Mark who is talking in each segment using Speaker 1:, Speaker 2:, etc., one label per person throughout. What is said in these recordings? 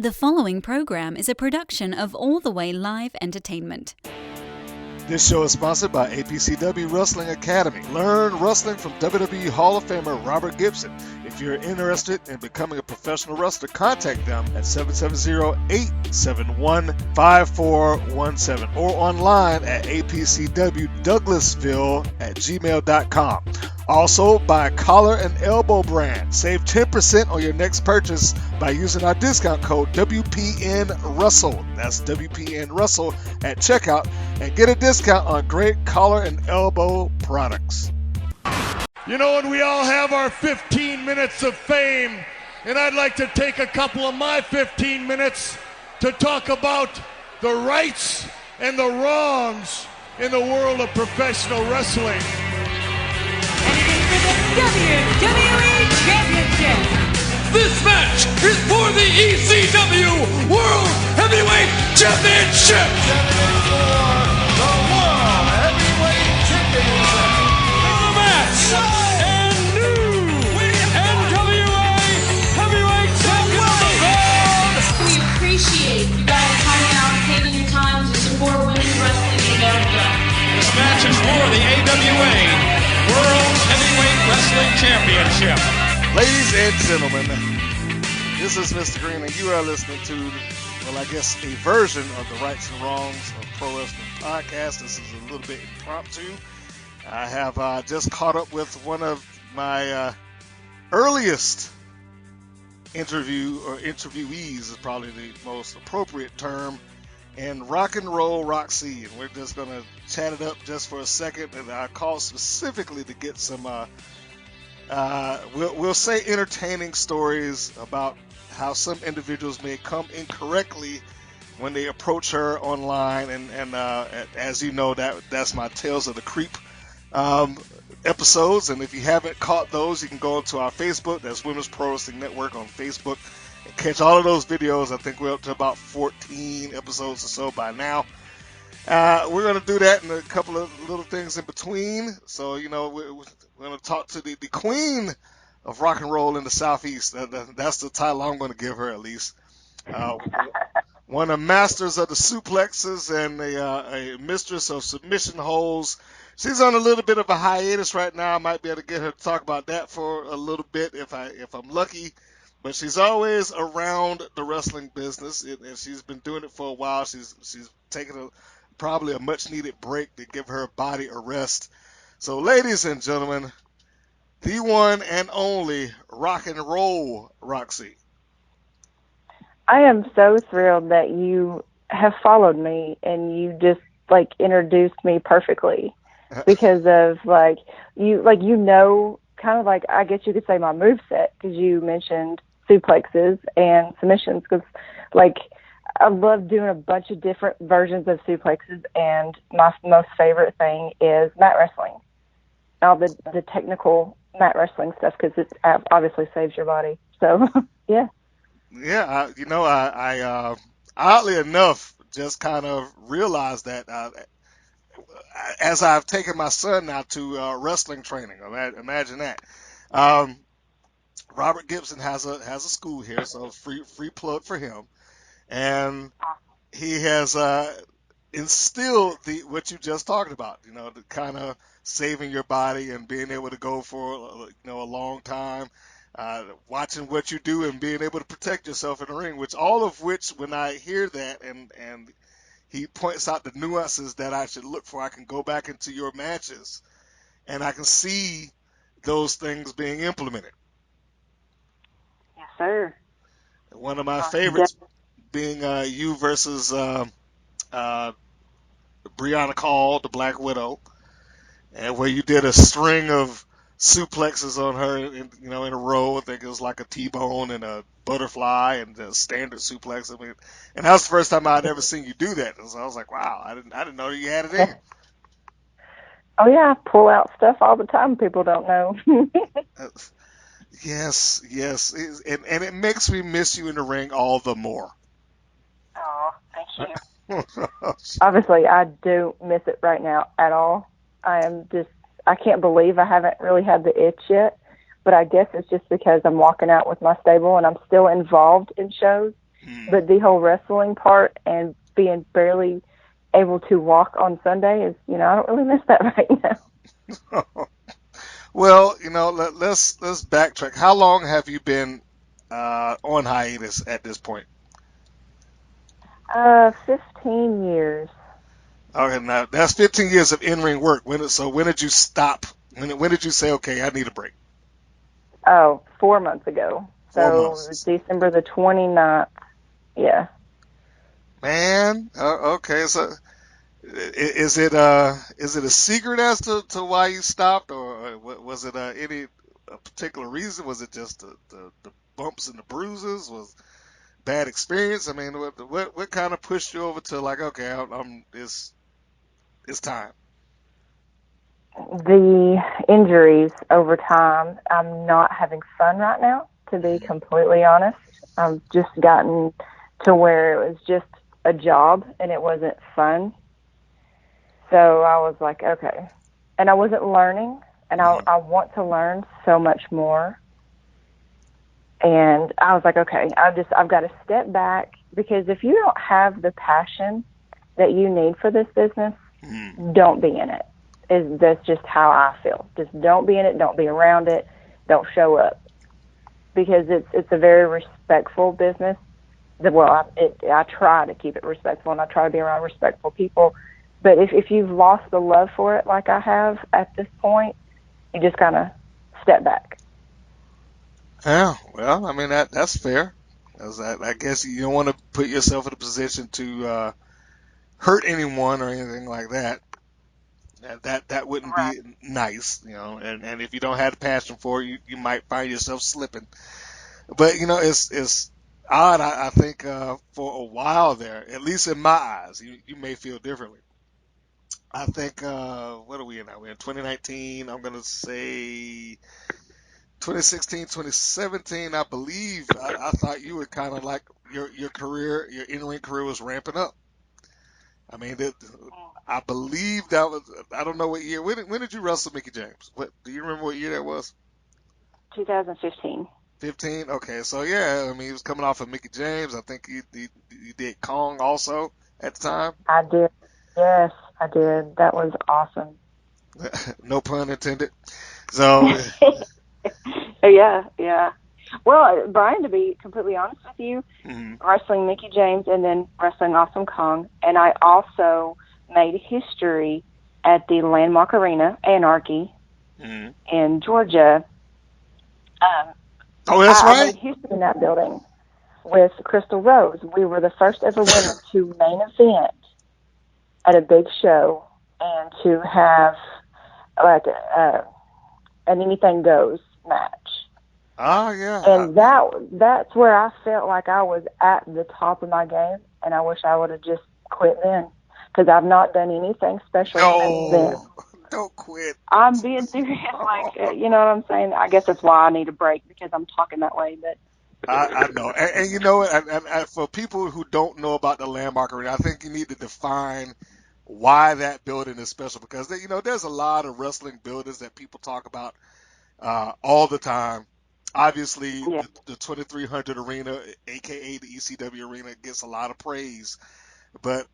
Speaker 1: The following program is a production of All the Way Live Entertainment.
Speaker 2: This show is sponsored by APCW Wrestling Academy. Learn wrestling from WWE Hall of Famer Robert Gibson. If you're interested in becoming a professional wrestler, contact them at 770-871-5417 or online at apcwdouglasville@gmail.com. Also, buy Collar and Elbow brand. Save 10% on your next purchase by using our discount code WPNRUSSELL. That's WPNRUSSELL at checkout and get a discount on great collar and elbow products.
Speaker 3: You know, and we all have our 15 minutes of fame, and I'd like to take a couple of my 15 minutes to talk about the rights and the wrongs in the world of professional wrestling.
Speaker 4: And it is for the WWE Championship.
Speaker 5: This match is for the ECW World Heavyweight Championship.
Speaker 3: The World Heavyweight Championship.
Speaker 5: The match and new NWA Heavyweight Champion.
Speaker 6: We appreciate you guys coming out and taking your time to support women's wrestling in America.
Speaker 5: This match is for the AWA World Heavyweight Wrestling Championship.
Speaker 2: Ladies and gentlemen, this is Mr. Green, and you are listening to, well, I guess a version of the Rights and Wrongs of Pro Wrestling podcast. This is a little bit impromptu. I have just caught up with one of my earliest interviewees is probably the most appropriate term, and Rock and Roll Roxy, and we're just going to chat it up just for a second, and I called specifically to get some we'll say entertaining stories about how some individuals may come incorrectly when they approach her online, and as you know, that's my Tales of the Creep episodes, and if you haven't caught those, you can go to our Facebook, that's Women's Pro Wrestling Network on Facebook, and catch all of those videos. I think we're up to about 14 episodes or so by now. We're going to do that and a couple of little things in between. So, you know, we're going to talk to the queen of rock and roll in the Southeast. That's the title I'm going to give her, at least. One of the masters of the suplexes and a mistress of submission holds. She's on a little bit of a hiatus right now. I might be able to get her to talk about that for a little bit if I'm lucky. But she's always around the wrestling business, and she's been doing it for a while. She's taken probably a much-needed break to give her body a rest. So, ladies and gentlemen, the one and only Rock and Roll Roxy.
Speaker 7: I am so thrilled that you have followed me and you just introduced me perfectly because of kind of like, I guess you could say my moveset, because you mentioned suplexes and submissions, because I love doing a bunch of different versions of suplexes, and my most favorite thing is mat wrestling. All the technical mat wrestling stuff, because it obviously saves your body. So, yeah.
Speaker 2: Yeah, I oddly enough just kind of realized that as I've taken my son now to wrestling training. Imagine that. Robert Gibson has a school here, so free plug for him. And he has instilled what you just talked about, the kind of saving your body and being able to go for a long time, watching what you do and being able to protect yourself in the ring. All of which, when I hear that and he points out the nuances that I should look for, I can go back into your matches and I can see those things being implemented.
Speaker 7: Yes, sir.
Speaker 2: One of my favorites being you versus Brianna Call, the Black Widow, and where you did a string of suplexes on her, in a row. I think it was like a T-bone and a butterfly and a standard suplex. I mean, and that was the first time I'd ever seen you do that. And so I was like, wow, I didn't know you had it in.
Speaker 7: Oh yeah, I pull out stuff all the time. People don't know.
Speaker 2: Yes, and it makes me miss you in the ring all the more.
Speaker 7: Oh, thank you. Obviously, I don't miss it right now at all. I can't believe I haven't really had the itch yet, but I guess it's just because I'm walking out with my stable and I'm still involved in shows. But the whole wrestling part and being barely able to walk on Sunday is, I don't really miss that right now.
Speaker 2: Well, let's backtrack. How long have you been on hiatus at this point?
Speaker 7: 15 years.
Speaker 2: Okay, now that's 15 years of in-ring work. When did you stop? When did you say, okay, I need a break?
Speaker 7: Oh, 4 months ago.
Speaker 2: 4
Speaker 7: So
Speaker 2: months.
Speaker 7: December the 29th. Yeah.
Speaker 2: Man, okay. So is it a secret as to why you stopped, or was it any a particular reason? Was it just the bumps and the bruises? Was bad experience? I mean, what kind of pushed you over to like, okay, it's time?
Speaker 7: The injuries over time, I'm not having fun right now, to be completely honest. I've just gotten to where it was just a job and it wasn't fun. So I was like, okay. And I wasn't learning, and I want to learn so much more. And I was like, okay, I've got to step back, because if you don't have the passion that you need for this business, don't be in it. That's just how I feel. Just don't be in it. Don't be around it. Don't show up, because it's a very respectful business. I try to keep it respectful, and I try to be around respectful people. But if you've lost the love for it, like I have at this point, you just kind of step back.
Speaker 2: Yeah, well, I mean that's fair. 'Cause I guess you don't want to put yourself in a position to hurt anyone or anything like that. That wouldn't
Speaker 7: Right.
Speaker 2: be nice, And if you don't have the passion for it, you might find yourself slipping. But it's odd. I think for a while there, at least in my eyes, you may feel differently. I think what are we in now? We're in 2019. I'm gonna say 2016, 2017. I believe I thought you were kind of like your career, your in-ring career was ramping up. I mean, I believe that was. I don't know what year. When did you wrestle Mickey James? What do you remember? What year that was?
Speaker 7: 2015.
Speaker 2: 15. Okay, so yeah, I mean, he was coming off of Mickey James. I think he did Kong also at the time.
Speaker 7: I did. Yes, I did. That was awesome.
Speaker 2: No pun intended. So
Speaker 7: Yeah. Well, Brian, to be completely honest with you,
Speaker 2: mhm,
Speaker 7: wrestling Mickey James and then wrestling Awesome Kong, and I also made history at the Landmark Arena, Anarchy,
Speaker 2: mhm.
Speaker 7: in Georgia. Um,
Speaker 2: Oh, that's
Speaker 7: I made
Speaker 2: right.
Speaker 7: history in that building with Crystal Rose. We were the first ever women to main event at a big show and to have like an anything goes match.
Speaker 2: Oh yeah.
Speaker 7: And that's where I felt like I was at the top of my game, and I wish I would have just quit then, because I've not done anything special since then.
Speaker 2: No, don't quit.
Speaker 7: I'm being serious, like you know what I'm saying. I guess that's why I need a break, because I'm talking that way. But
Speaker 2: I know, and you know what? And for people who don't know about the Landmark Arena, I think you need to define why that building is special, because there's a lot of wrestling buildings that people talk about all the time. Obviously,
Speaker 7: yeah,
Speaker 2: the 2300 Arena, aka the ECW Arena, gets a lot of praise. But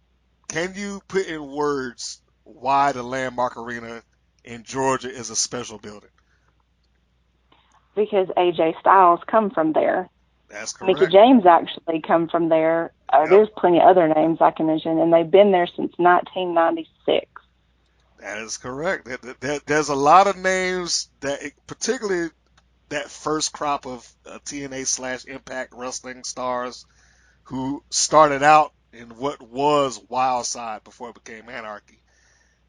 Speaker 2: can you put in words why the Landmark Arena in Georgia is a special building?
Speaker 7: because AJ Styles come from there.
Speaker 2: That's
Speaker 7: Mickey
Speaker 2: correct.
Speaker 7: James actually come from there.
Speaker 2: Yep,
Speaker 7: There's plenty of other names I can mention, and they've been there since 1996.
Speaker 2: that is correct. There's a lot of names that, particularly that first crop of TNA/Impact Wrestling stars who started out in what was Wildside before it became Anarchy.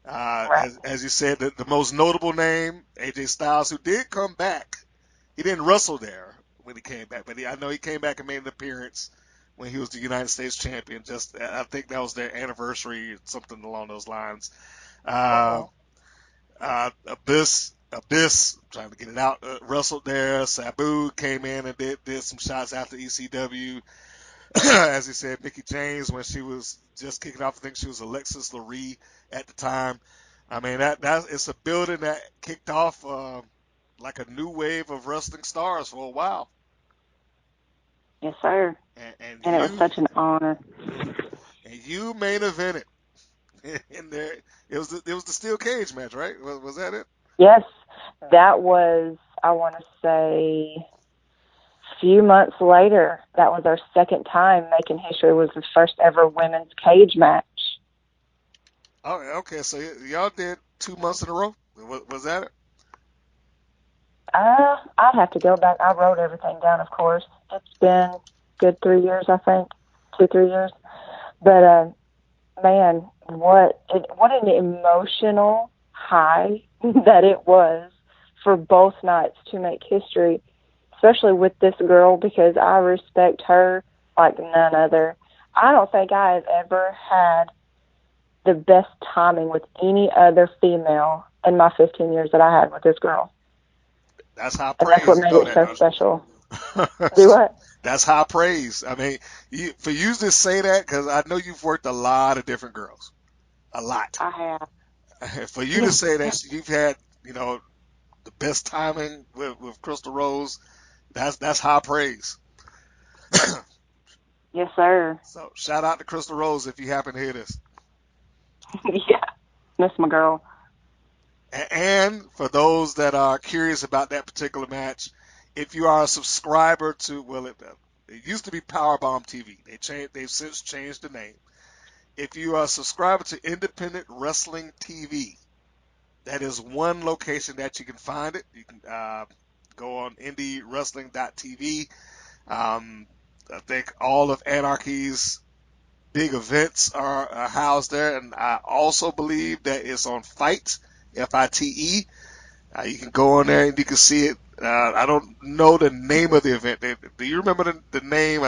Speaker 7: Right.
Speaker 2: As you said, the most notable name, AJ Styles, who did come back. He didn't wrestle there when he came back, but I know he came back and made an appearance when he was the United States champion. I think that was their anniversary, something along those lines. Uh, Abyss, trying to get it out, wrestled there. Sabu came in and did some shots after ECW. As he said, Mickey James, when she was just kicking off, I think she was Alexis Lurie at the time. I mean, that it's a building that kicked off like a new wave of wrestling stars for a while.
Speaker 7: Yes, sir.
Speaker 2: And
Speaker 7: And it was such an honor.
Speaker 2: and you main evented. And there, it was the steel cage match, right? Was that it?
Speaker 7: Yes, that was, I want to say, a few months later. That was our second time making history. It was the first ever women's cage match.
Speaker 2: Oh, okay. So y'all did 2 months in a row. Was that it?
Speaker 7: I'd have to go back. I wrote everything down, of course. It's been good 3 years, I think, 2-3 years. But man, what an emotional high that it was for both nights to make history, especially with this girl, because I respect her like none other. I don't think I have ever had the best timing with any other female in my 15 years that I had with this girl.
Speaker 2: That's high
Speaker 7: And
Speaker 2: praise.
Speaker 7: that's what
Speaker 2: You
Speaker 7: made
Speaker 2: know
Speaker 7: it so
Speaker 2: that,
Speaker 7: special.
Speaker 2: don't you?
Speaker 7: Do what?
Speaker 2: That's high praise. I mean, for you to say that, because I know you've worked a lot of different girls, a lot.
Speaker 7: I have.
Speaker 2: For you to say that you've had, the best timing with Crystal Rose, that's high praise.
Speaker 7: Yes, sir.
Speaker 2: So shout out to Crystal Rose if you happen to hear this.
Speaker 7: Yeah. Miss my girl.
Speaker 2: And for those that are curious about that particular match, if you are a subscriber to, well, it used to be Powerbomb TV. They've since changed the name. If you are a subscriber to Independent Wrestling TV, that is one location that you can find it. You can go on indiewrestling.tv. I think all of Anarchy's big events are housed there, and I also believe that it's on Fight, Fite. You can go on there and you can see it. I don't know the name of the event. Do you remember the name?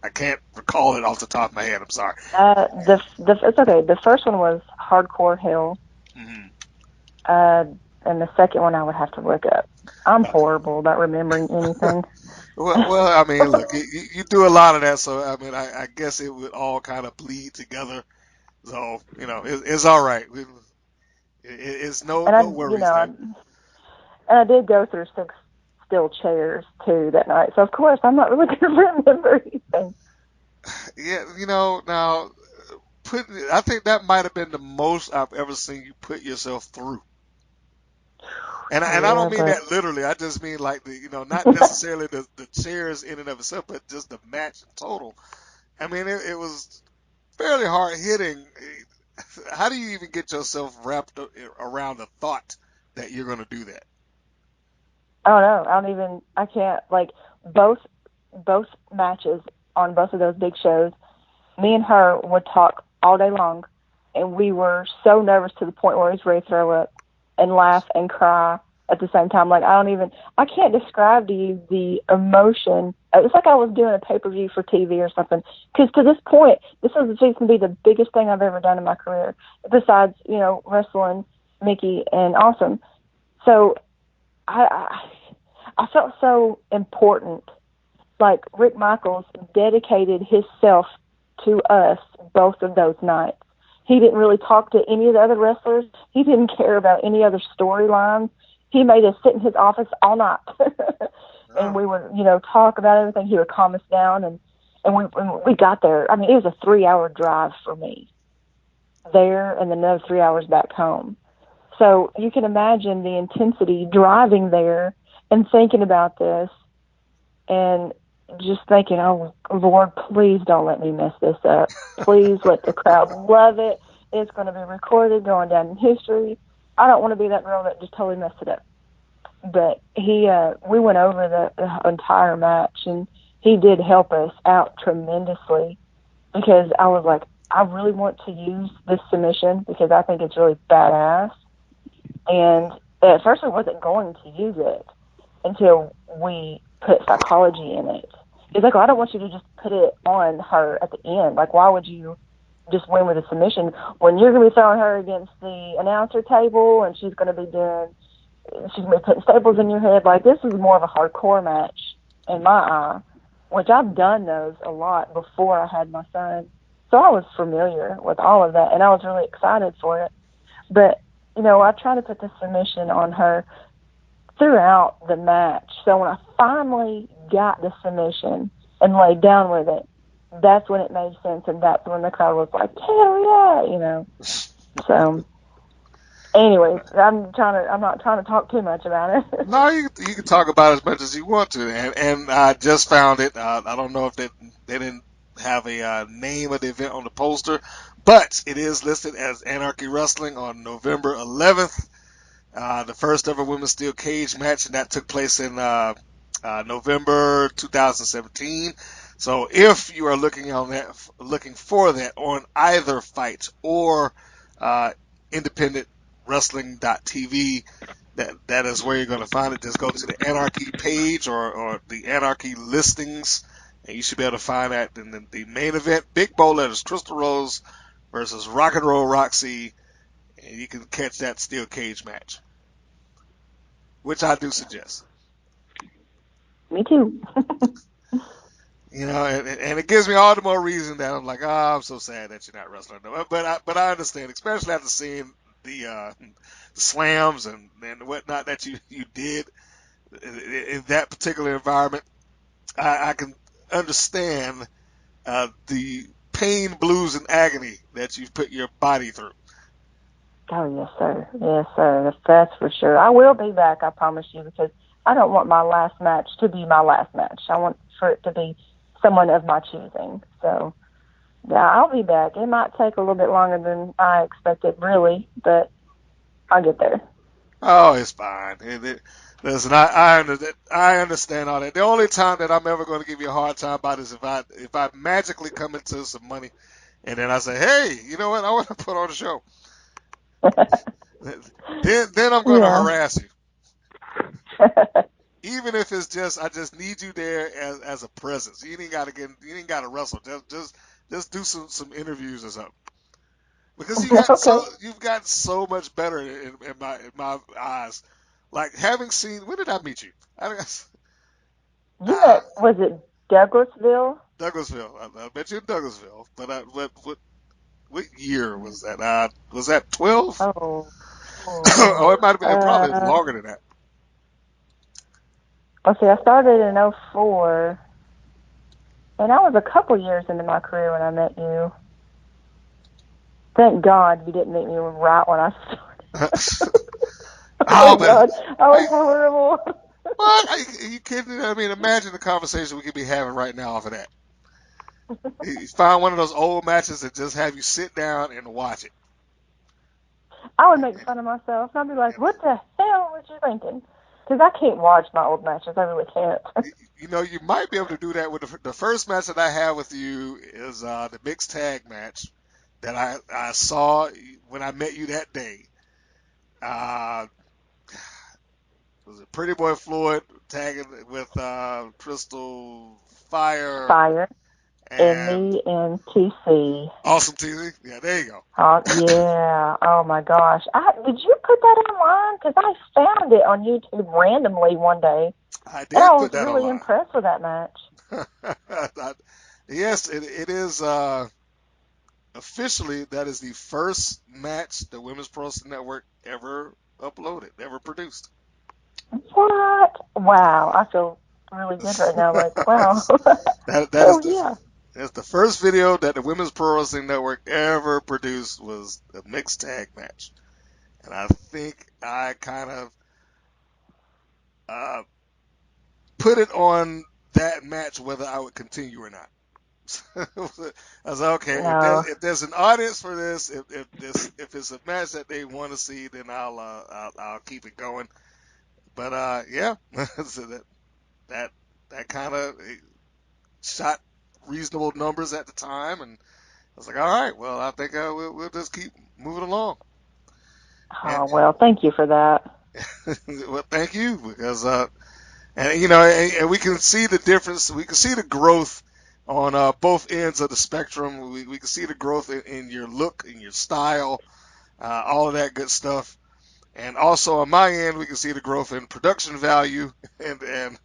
Speaker 2: I can't recall it off the top of my head. I'm sorry.
Speaker 7: It's okay. The first one was Hardcore Hill.
Speaker 2: Mm-hmm.
Speaker 7: And the second one I would have to look up. I'm horrible about remembering anything.
Speaker 2: Well, I mean, look, you do a lot of that, so I mean, I guess it would all kind of bleed together. So it's all right. It's no worries there.
Speaker 7: And I did go through 6 steel chairs too that night. So of course I'm not really going to remember anything.
Speaker 2: Yeah, now I think that might have been the most I've ever seen you put yourself through. And I don't mean that literally. I just mean like not necessarily the chairs in and of itself, but just the match in total. I mean, it was fairly hard hitting. How do you even get yourself wrapped around the thought that you're going to do that?
Speaker 7: Oh no, I can't, like, both matches on both of those big shows, me and her would talk all day long, and we were so nervous to the point where we was ready to throw up and laugh and cry at the same time. Like, I can't describe to you the emotion. It's like I was doing a pay-per-view for TV or something. Because to this point, this was going to be the biggest thing I've ever done in my career, besides, wrestling Mickey and Awesome. So I felt so important. Like, Rick Michaels dedicated himself to us both of those nights. He didn't really talk to any of the other wrestlers. He didn't care about any other storylines. He made us sit in his office all night. And we would, talk about everything. He would calm us down. And when we got there, I mean, it was a 3-hour drive for me there and then another 3 hours back home. So you can imagine the intensity driving there and thinking about this and just thinking, oh, Lord, please don't let me mess this up. Please let the crowd love it. It's going to be recorded, going down in history. I don't want to be that girl that just totally messed it up. But we went over the entire match, and he did help us out tremendously, because I was like, I really want to use this submission because I think it's really badass. And at first I wasn't going to use it until we put psychology in it. He's like, well, I don't want you to just put it on her at the end. Like, why would you just win with a submission when you're going to be throwing her against the announcer table and she's going to be putting staples in your head? Like, this is more of a hardcore match in my eye, which I've done those a lot before I had my son. So I was familiar with all of that, and I was really excited for it. But, I tried to put the submission on her throughout the match. So when I finally got the submission and laid down with it, that's when it made sense, and that's when the crowd was like, hell yeah, you know. So, anyways, I'm not trying to talk too much about it.
Speaker 2: No, you can talk about it as much as you want to, and I just found it. I don't know if they didn't have a name of the event on the poster, but it is listed as Anarchy Wrestling on November 11th. The first ever women's steel cage match, and that took place in November 2017. So if you are looking for that on either Fight or independentwrestling.tv, that is where you're going to find it. Just go to the Anarchy page or the Anarchy listings, and you should be able to find that. In the main event, big bold letters, Crystal Rose versus Rock and Roll Roxy, and you can catch that steel cage match, which I do suggest.
Speaker 7: Me too.
Speaker 2: You know, and it gives me all the more reason that I'm like, oh, I'm so sad that you're not wrestling. But I understand, especially after seeing the slams and whatnot that you did in that particular environment. I can understand the pain, blues, and agony that you've put your body through.
Speaker 7: Oh, yes, sir. Yes, sir. That's for sure. I will be back, I promise you, because I don't want my last match to be my last match. I want for it to be someone of my choosing. So, yeah, I'll be back. It might take a little bit longer than I expected, really, but I'll get there.
Speaker 2: Oh, it's fine. Listen, I understand all that. The only time that I'm ever going to give you a hard time about is if I magically come into some money, and then I say, hey, you know what? I want to put on a show. then I'm going to harass you. Even if it's just I just need you there as a presence. You ain't got to wrestle. Just do some interviews or something. Because you've gotten so much better in my eyes. Like having seen, when did I meet you?
Speaker 7: You met, was it Douglasville?
Speaker 2: Douglasville. I met you in Douglasville. But what year was that? Was that 12?
Speaker 7: Oh.
Speaker 2: Oh, it might have been probably longer than that.
Speaker 7: Let's see, I started in 04, and I was a couple years into my career when I met you. Thank God you didn't meet me right when I started.
Speaker 2: Oh,
Speaker 7: God, I was horrible.
Speaker 2: What? Are you kidding? I mean, imagine the conversation we could be having right now off of that. You find one of those old matches and just have you sit down and watch it.
Speaker 7: I would make fun of myself, and I'd be like, what the hell was you thinking? Because I can't watch my old matches. I really can't.
Speaker 2: You know, you might be able to do that with the first match that I have with you is the mixed tag match that I saw when I met you that day. Was it Pretty Boy Floyd tagging with Crystal Fire?
Speaker 7: And me and TC.
Speaker 2: Awesome TC? Yeah, there you go.
Speaker 7: Yeah. Oh, my gosh. Did you put that online? Because I found it on YouTube randomly one day.
Speaker 2: I did
Speaker 7: and I
Speaker 2: put that
Speaker 7: was really
Speaker 2: online.
Speaker 7: impressed with that match.
Speaker 2: Yes, it is officially, that is the first match the Women's Pro Wrestling Network ever uploaded, ever produced.
Speaker 7: What? Wow. I feel really good right now. Like, wow.
Speaker 2: That's the first video that the Women's Pro Wrestling Network ever produced was a mixed tag match. And I think I kind of put it on that match whether I would continue or not. I was like, okay, if there's an audience for this, if it's a match that they want to see, then I'll keep it going. But yeah, so that kind of shot reasonable numbers at the time, and I was like, all right, well, I think we'll just keep moving along.
Speaker 7: Well, thank you for that.
Speaker 2: Well, thank you, because and you know, and we can see the difference. We can see the growth on both ends of the spectrum. We can see the growth in your look, in your style, all of that good stuff. And also on my end, we can see the growth in production value and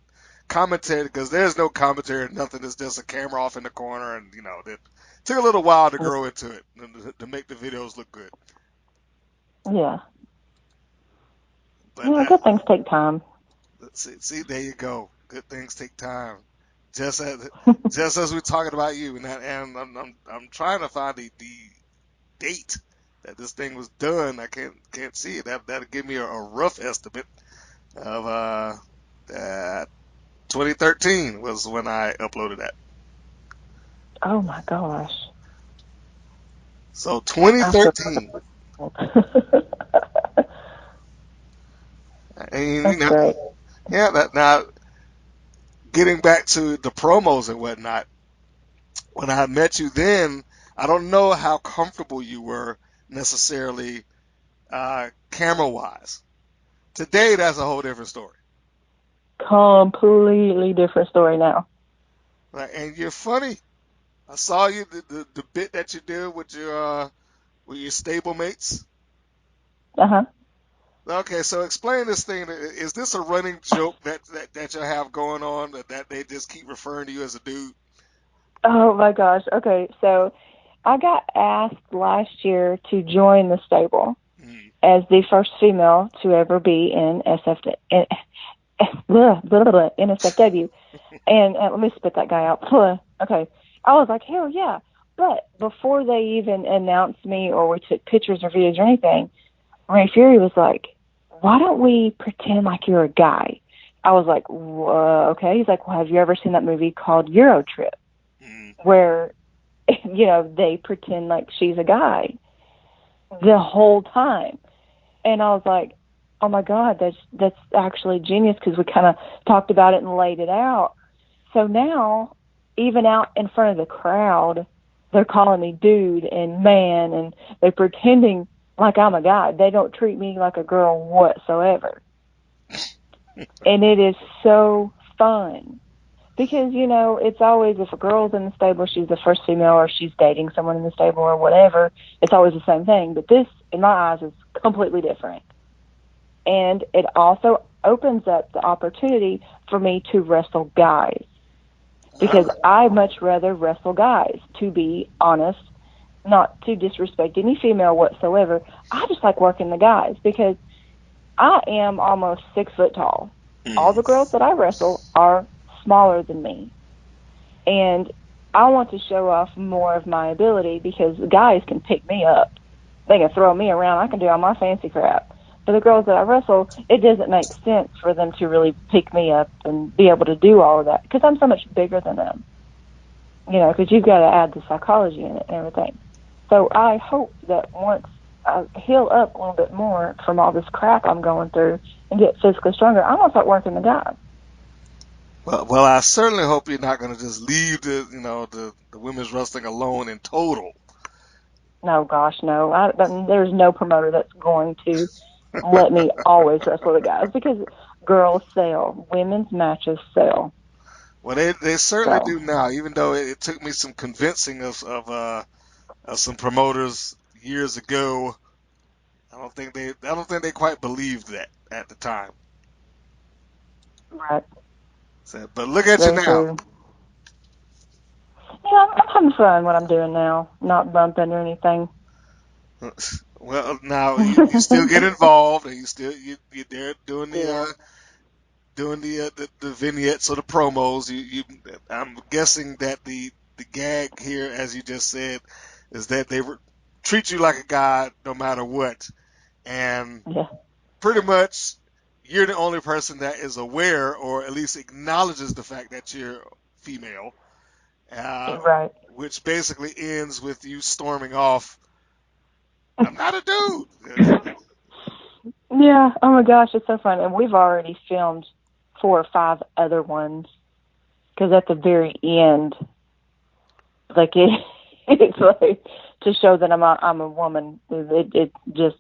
Speaker 2: commentary, because there's no commentary, nothing. It's just a camera off in the corner, and you know, it took a little while to grow into it to make the videos look good.
Speaker 7: Yeah. But good things take time.
Speaker 2: See, there you go. Good things take time. Just as we're talking about you, and I'm trying to find the date that this thing was done. I can't see it. That'll give me a rough estimate of 2013 was when I uploaded that.
Speaker 7: Oh my gosh.
Speaker 2: So 2013. And,
Speaker 7: That's great.
Speaker 2: yeah. Now, getting back to the promos and whatnot, when I met you then, I don't know how comfortable you were necessarily camera wise. Today, that's a whole different story.
Speaker 7: Completely different story now.
Speaker 2: Right? And you're funny. I saw you the bit that you did with your stablemates.
Speaker 7: Uh-huh.
Speaker 2: Okay, so explain this thing. Is this a running joke that you have going on that they just keep referring to you as a dude?
Speaker 7: Oh my gosh. Okay, so I got asked last year to join the stable as the first female to ever be in NSFW. And let me spit that guy out. Okay. I was like, hell yeah. But before they even announced me or we took pictures or videos or anything, Ray Fury was like, why don't we pretend like you're a guy? I was like, okay. He's like, well, have you ever seen that movie called Euro Trip? Where, they pretend like she's a guy the whole time. And I was like, oh my God, that's actually genius, because we kind of talked about it and laid it out. So now, even out in front of the crowd, they're calling me dude and man, and they're pretending like I'm a guy. They don't treat me like a girl whatsoever. And it is so fun. Because, it's always, if a girl's in the stable, she's the first female, or she's dating someone in the stable or whatever, it's always the same thing. But this, in my eyes, is completely different. And it also opens up the opportunity for me to wrestle guys. Because I much rather wrestle guys, to be honest, not to disrespect any female whatsoever. I just like working the guys because I am almost 6 foot tall. All the girls that I wrestle are smaller than me. And I want to show off more of my ability because the guys can pick me up. They can throw me around. I can do all my fancy crap. But the girls that I wrestle, it doesn't make sense for them to really pick me up and be able to do all of that because I'm so much bigger than them. Because you've got to add the psychology in it and everything. So I hope that once I heal up a little bit more from all this crap I'm going through and get physically stronger, I'm going to start working the guys.
Speaker 2: Well, I certainly hope you're not going to just leave the women's wrestling alone in total.
Speaker 7: No, gosh, no. There's no promoter that's going to let me always wrestle the guys because girls sell. Women's matches sell.
Speaker 2: Well, they certainly do now. Even though it took me some convincing of some promoters years ago, I don't think they quite believed that at the time.
Speaker 7: Right.
Speaker 2: So, but look at you now.
Speaker 7: True. Yeah, I'm having fun what I'm doing now. Not bumping or anything.
Speaker 2: Well, now you still get involved, and you're there doing the vignettes or the promos. I'm guessing that the gag here, as you just said, is that they treat you like a guy no matter what, and pretty much you're the only person that is aware or at least acknowledges the fact that you're female.
Speaker 7: Right.
Speaker 2: Which basically ends with you storming off. I'm not a dude.
Speaker 7: Yeah. Oh my gosh, it's so fun, and we've already filmed 4 or 5 other ones. Because at the very end, it's like to show that I'm a woman. It just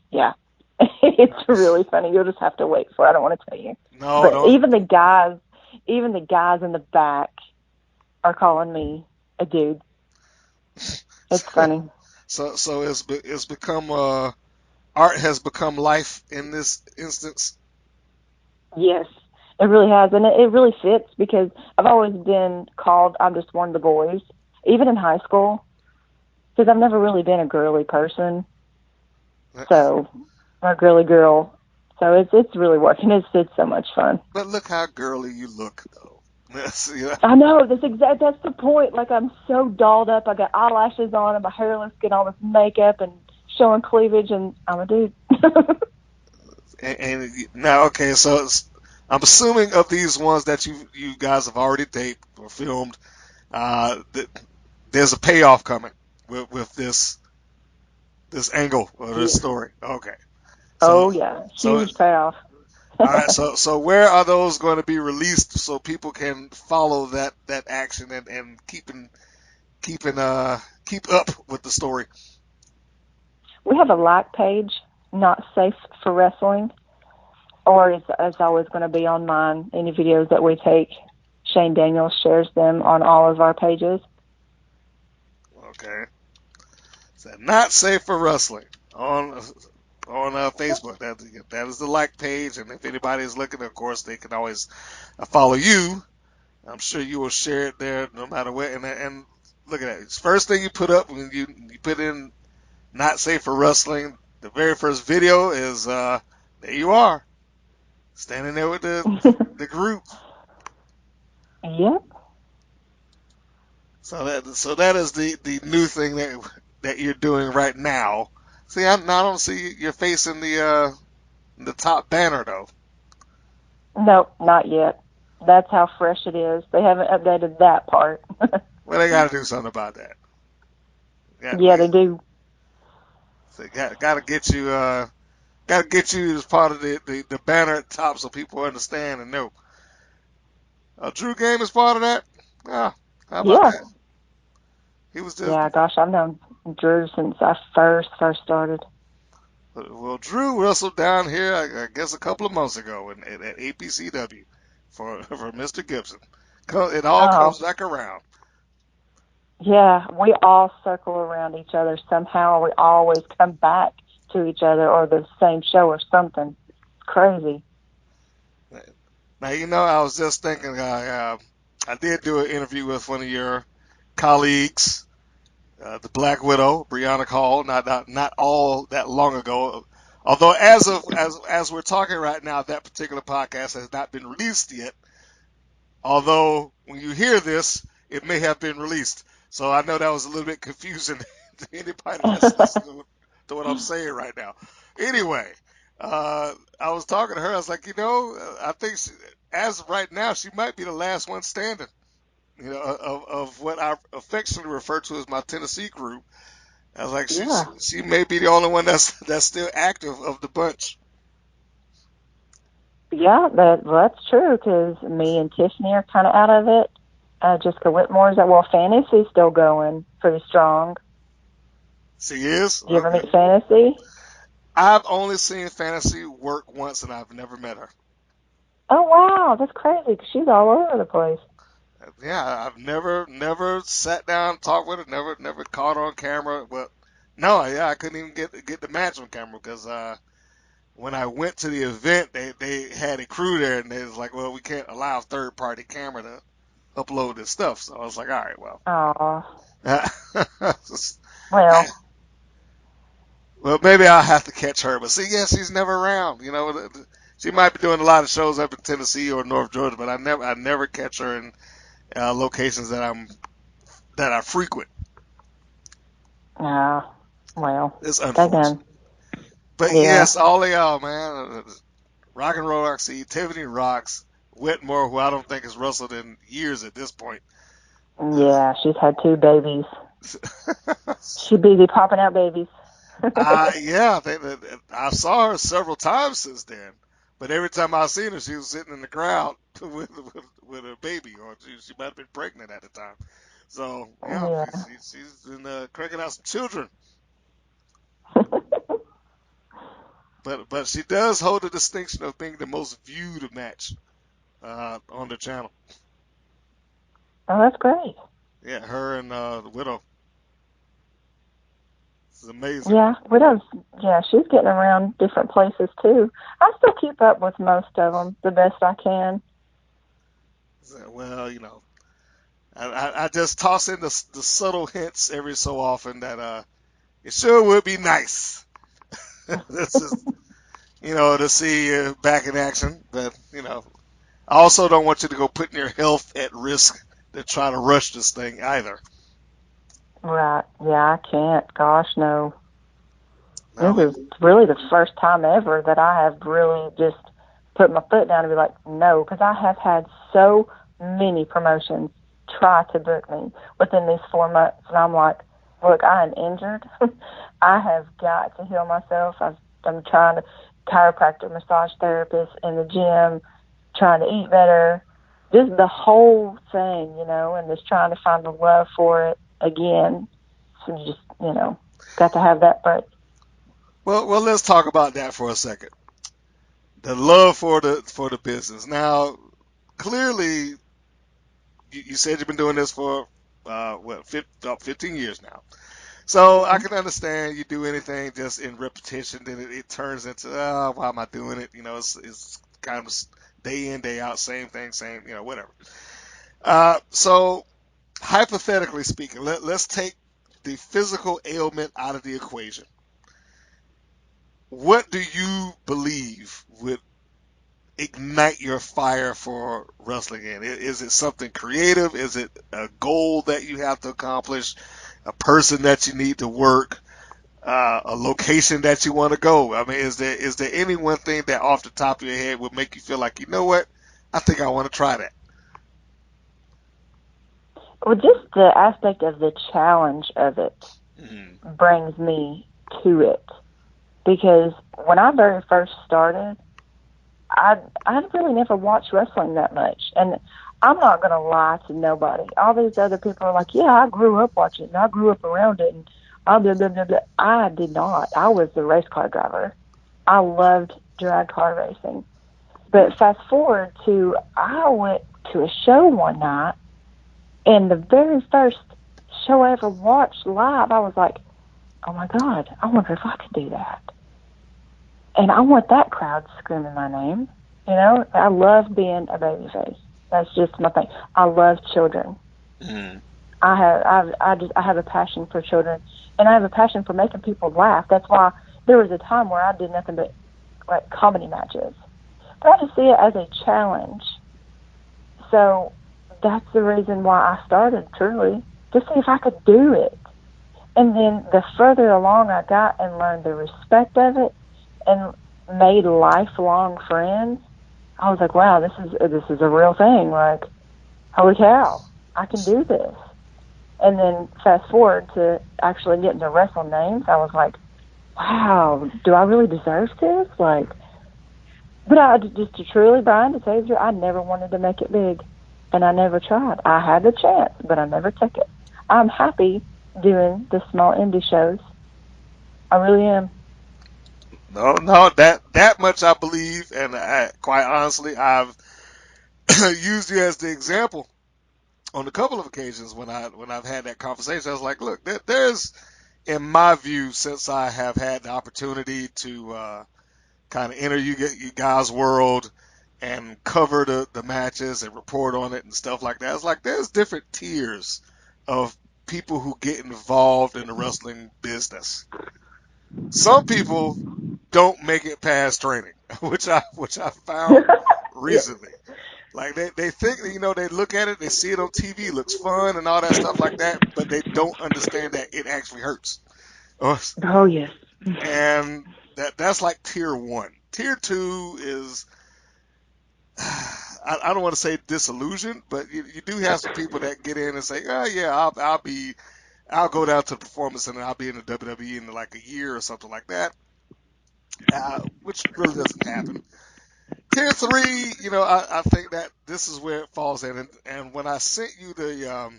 Speaker 7: it's really funny. You'll just have to wait for it. I don't want to tell you.
Speaker 2: No,
Speaker 7: but
Speaker 2: don't.
Speaker 7: even the guys in the back are calling me a dude. It's funny.
Speaker 2: So it's become art has become life in this instance.
Speaker 7: Yes, it really has, and it really fits because I've always been called I'm just one of the boys, even in high school, because I've never really been a girly person. So, a girly girl. So it's really working. It's so much fun.
Speaker 2: But look how girly you look, though. Yeah.
Speaker 7: I know, that's the point. Like, I'm so dolled up. I got eyelashes on and my hair looks good, all this makeup and showing cleavage, and I'm a dude.
Speaker 2: And now, okay, so I'm assuming of these ones that you guys have already taped or filmed, that there's a payoff coming with this angle or this
Speaker 7: Yeah.
Speaker 2: story. Okay, so
Speaker 7: Oh, yeah.
Speaker 2: so
Speaker 7: Huge payoff.
Speaker 2: all right, so where are those going to be released so people can follow that action and keep up with the story?
Speaker 7: We have a like page, Not Safe for Wrestling, or it's always going to be on mine. Any videos that we take, Shane Daniels shares them on all of our pages.
Speaker 2: Okay, so not safe for wrestling on Facebook. That is the like page, and if anybody is looking, of course, they can always follow you. I'm sure you will share it there no matter what. And look at that. It's first thing you put up when you put in not safe for wrestling. The very first video is there you are standing there with the group.
Speaker 7: Yep.
Speaker 2: So that is the new thing that you're doing right now. See, I don't see your face in the top banner though.
Speaker 7: Nope, not yet. That's how fresh it is. They haven't updated that part.
Speaker 2: Well, they got to do something about that.
Speaker 7: Yeah, they do.
Speaker 2: So got to get you as part of the banner at the top so people understand and know. Drew Game is part of that. Ah, how about
Speaker 7: Yeah.
Speaker 2: that? He was just
Speaker 7: Yeah, gosh, I've known Drew since I first started.
Speaker 2: well. Drew wrestled down here, I guess, a couple of months ago at APCW for Mr. Gibson. It all
Speaker 7: Oh,
Speaker 2: comes back around.
Speaker 7: yeah, we all circle around each other somehow. We always come back to each other or the same show or something. It's crazy.
Speaker 2: Now I was just thinking. I did do an interview with one of your colleagues, the Black Widow, Brianna Hall, not all that long ago. Although as we're talking right now, that particular podcast has not been released yet. Although when you hear this, it may have been released. So I know that was a little bit confusing to anybody that's listening to what I'm saying right now. Anyway, I was talking to her. I was like, I think as of right now, she might be the last one standing. Of what I affectionately refer to as my Tennessee group. I was like,
Speaker 7: Yeah.
Speaker 2: she may be the only one that's still active of the bunch.
Speaker 7: Yeah, that's true because me and Tiffany are kind of out of it. Jessica Whitmore's Fantasy's still going pretty strong.
Speaker 2: She is?
Speaker 7: Do you ever
Speaker 2: Okay.
Speaker 7: meet Fantasy?
Speaker 2: I've only seen Fantasy work once, and I've never met her.
Speaker 7: Oh, wow, that's crazy because she's all over the place.
Speaker 2: Yeah, I've never sat down and talked with her. Never caught her on camera. But no, yeah, I couldn't even get the match on camera because when I went to the event, they had a crew there, and they was like, well, we can't allow third party camera to upload this stuff. So I was like, all right, well.
Speaker 7: Oh, well,
Speaker 2: Well, maybe I'll have to catch her. But see, yeah, she's never around. She might be doing a lot of shows up in Tennessee or North Georgia, but I never catch her in locations that I frequent.
Speaker 7: well,
Speaker 2: It's
Speaker 7: again,
Speaker 2: unfortunate. But
Speaker 7: yeah,
Speaker 2: yes, all of y'all, man. Rock and Roll Roxy, Tiffany Rocks, Whitmore, who I don't think has wrestled in years at this point.
Speaker 7: yeah, she's had 2 babies. She busy popping out babies.
Speaker 2: Yeah, I saw her several times since then. But every time I seen her, she was sitting in the crowd with her baby, or she might have been pregnant at the time. So yeah,
Speaker 7: Yeah.
Speaker 2: she's been cranking out some children. But she does hold the distinction of being the most viewed match on the channel.
Speaker 7: Oh, that's great.
Speaker 2: Yeah, her and the Widow. It's amazing.
Speaker 7: Yeah, yeah, she's getting around different places too. I still keep up with most of them the best I can.
Speaker 2: Well, I just toss in the subtle hints every so often that it sure would be nice. This is to see you back in action, but I also don't want you to go putting your health at risk to try to rush this thing either.
Speaker 7: Right. Yeah, I can't. Gosh, no.
Speaker 2: Now,
Speaker 7: This is really the first time ever that I have really just put my foot down and be like, no, because I have had so many promotions try to book me within these 4 months. And I'm like, look, I am injured. I have got to heal myself. I'm trying to chiropractor, massage therapist in the gym, trying to eat better, just the whole thing, and just trying to find the love for it again. So just, got to have that break.
Speaker 2: well, let's talk about that for a second. The love for the business. Now, clearly, you said you've been doing this for about 15 years now. So I can understand you do anything just in repetition, then it turns into, why am I doing it? It's kind of day in, day out, same thing, same, whatever. So hypothetically speaking, let's take the physical ailment out of the equation. What do you believe would ignite your fire for wrestling in? Is it something creative? Is it a goal that you have to accomplish? A person that you need to work? A location that you want to go? I mean, is there any one thing that off the top of your head would make you feel like, you know what? I think I want to try that.
Speaker 7: Well, just the aspect of the challenge of it brings me to it. Because when I very first started, I really never watched wrestling that much. And I'm not going to lie to nobody. All these other people are like, yeah, I grew up watching it, and I grew up around it, and blah, blah, blah, blah. I did not. I was the race car driver. I loved drag car racing. But fast forward to, I went to a show one night, and the very first show I ever watched live, I was like, oh my God, I wonder if I could do that. And I want that crowd screaming my name. I love being a babyface. That's just my thing. I love children. I have a passion for children, and I have a passion for making people laugh. That's why there was a time where I did nothing but like comedy matches. But I just see it as a challenge. So that's the reason why I started, truly, to see if I could do it. And then the further along I got and learned the respect of it and made lifelong friends, I was like, wow, this is a real thing. Like, holy cow, I can do this. And then fast forward to actually getting to wrestle names, I was like, wow, do I really deserve this? Like, but I just to truly, Brian, to tell you the truth, I never wanted to make it big, and I never tried. I had the chance, but I never took it. I'm happy doing the small indie shows. I really am.
Speaker 2: No, that much I believe, and quite honestly, I've used you as the example on a couple of occasions when I've had that conversation. I was like, look, there's, in my view, since I have had the opportunity to kind of enter you guys' world and cover the matches and report on it and stuff like that, it's like there's different tiers of people who get involved in the wrestling business. Some people don't make it past training, which I found recently. Like they think, they look at it, they see it on TV, it looks fun and all that stuff like that, but they don't understand that it actually hurts.
Speaker 7: Oh, yes.
Speaker 2: And that's like tier 1. Tier 2 is, I don't want to say disillusioned, but you do have some people that get in and say, oh yeah, I'll go down to the performance center, I'll be in the WWE in like a year or something like that, which really doesn't happen. Tier 3, I think that this is where it falls in. And when I sent you the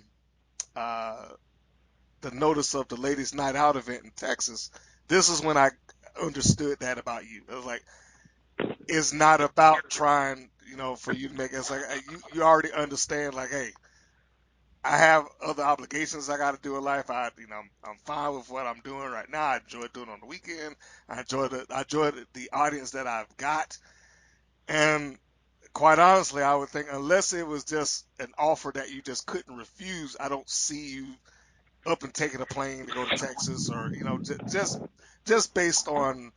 Speaker 2: notice of the Ladies Night Out event in Texas, this is when I understood that about you. It was like, it's not about trying, for you to make it. It's like, you already understand, like, hey, I have other obligations I got to do in life. I'm fine with what I'm doing right now. I enjoy doing it on the weekend. I enjoy the audience that I've got. And quite honestly, I would think unless it was just an offer that you just couldn't refuse, I don't see you up and taking a plane to go to Texas, or just based on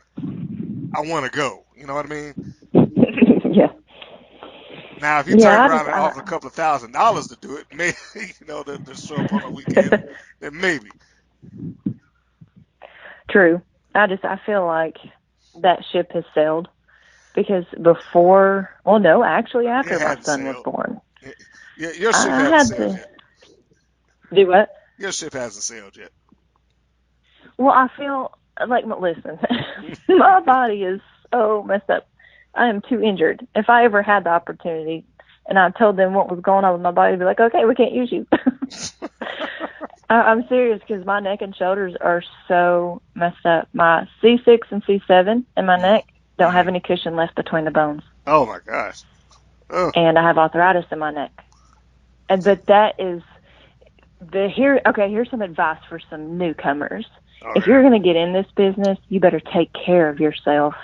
Speaker 2: I want to go. You know what I mean?
Speaker 7: Yeah.
Speaker 2: Now, if you turn around and offer a couple of $1,000 to do it, maybe, to show up on the weekend, then maybe.
Speaker 7: True. I feel like that ship has sailed because after my son was born.
Speaker 2: Your ship hasn't sailed yet.
Speaker 7: Do what?
Speaker 2: Your ship hasn't sailed yet.
Speaker 7: Well, I feel like, listen, my body is so messed up. I am too injured. If I ever had the opportunity and I told them what was going on with my body, they'd be like, okay, we can't use you. I'm serious because my neck and shoulders are so messed up. My C6 and C7 in my neck don't have any cushion left between the bones.
Speaker 2: Oh, my gosh. Oh.
Speaker 7: And I have arthritis in my neck. But that is here's some advice for some newcomers. If you're going to get in this business, you better take care of yourself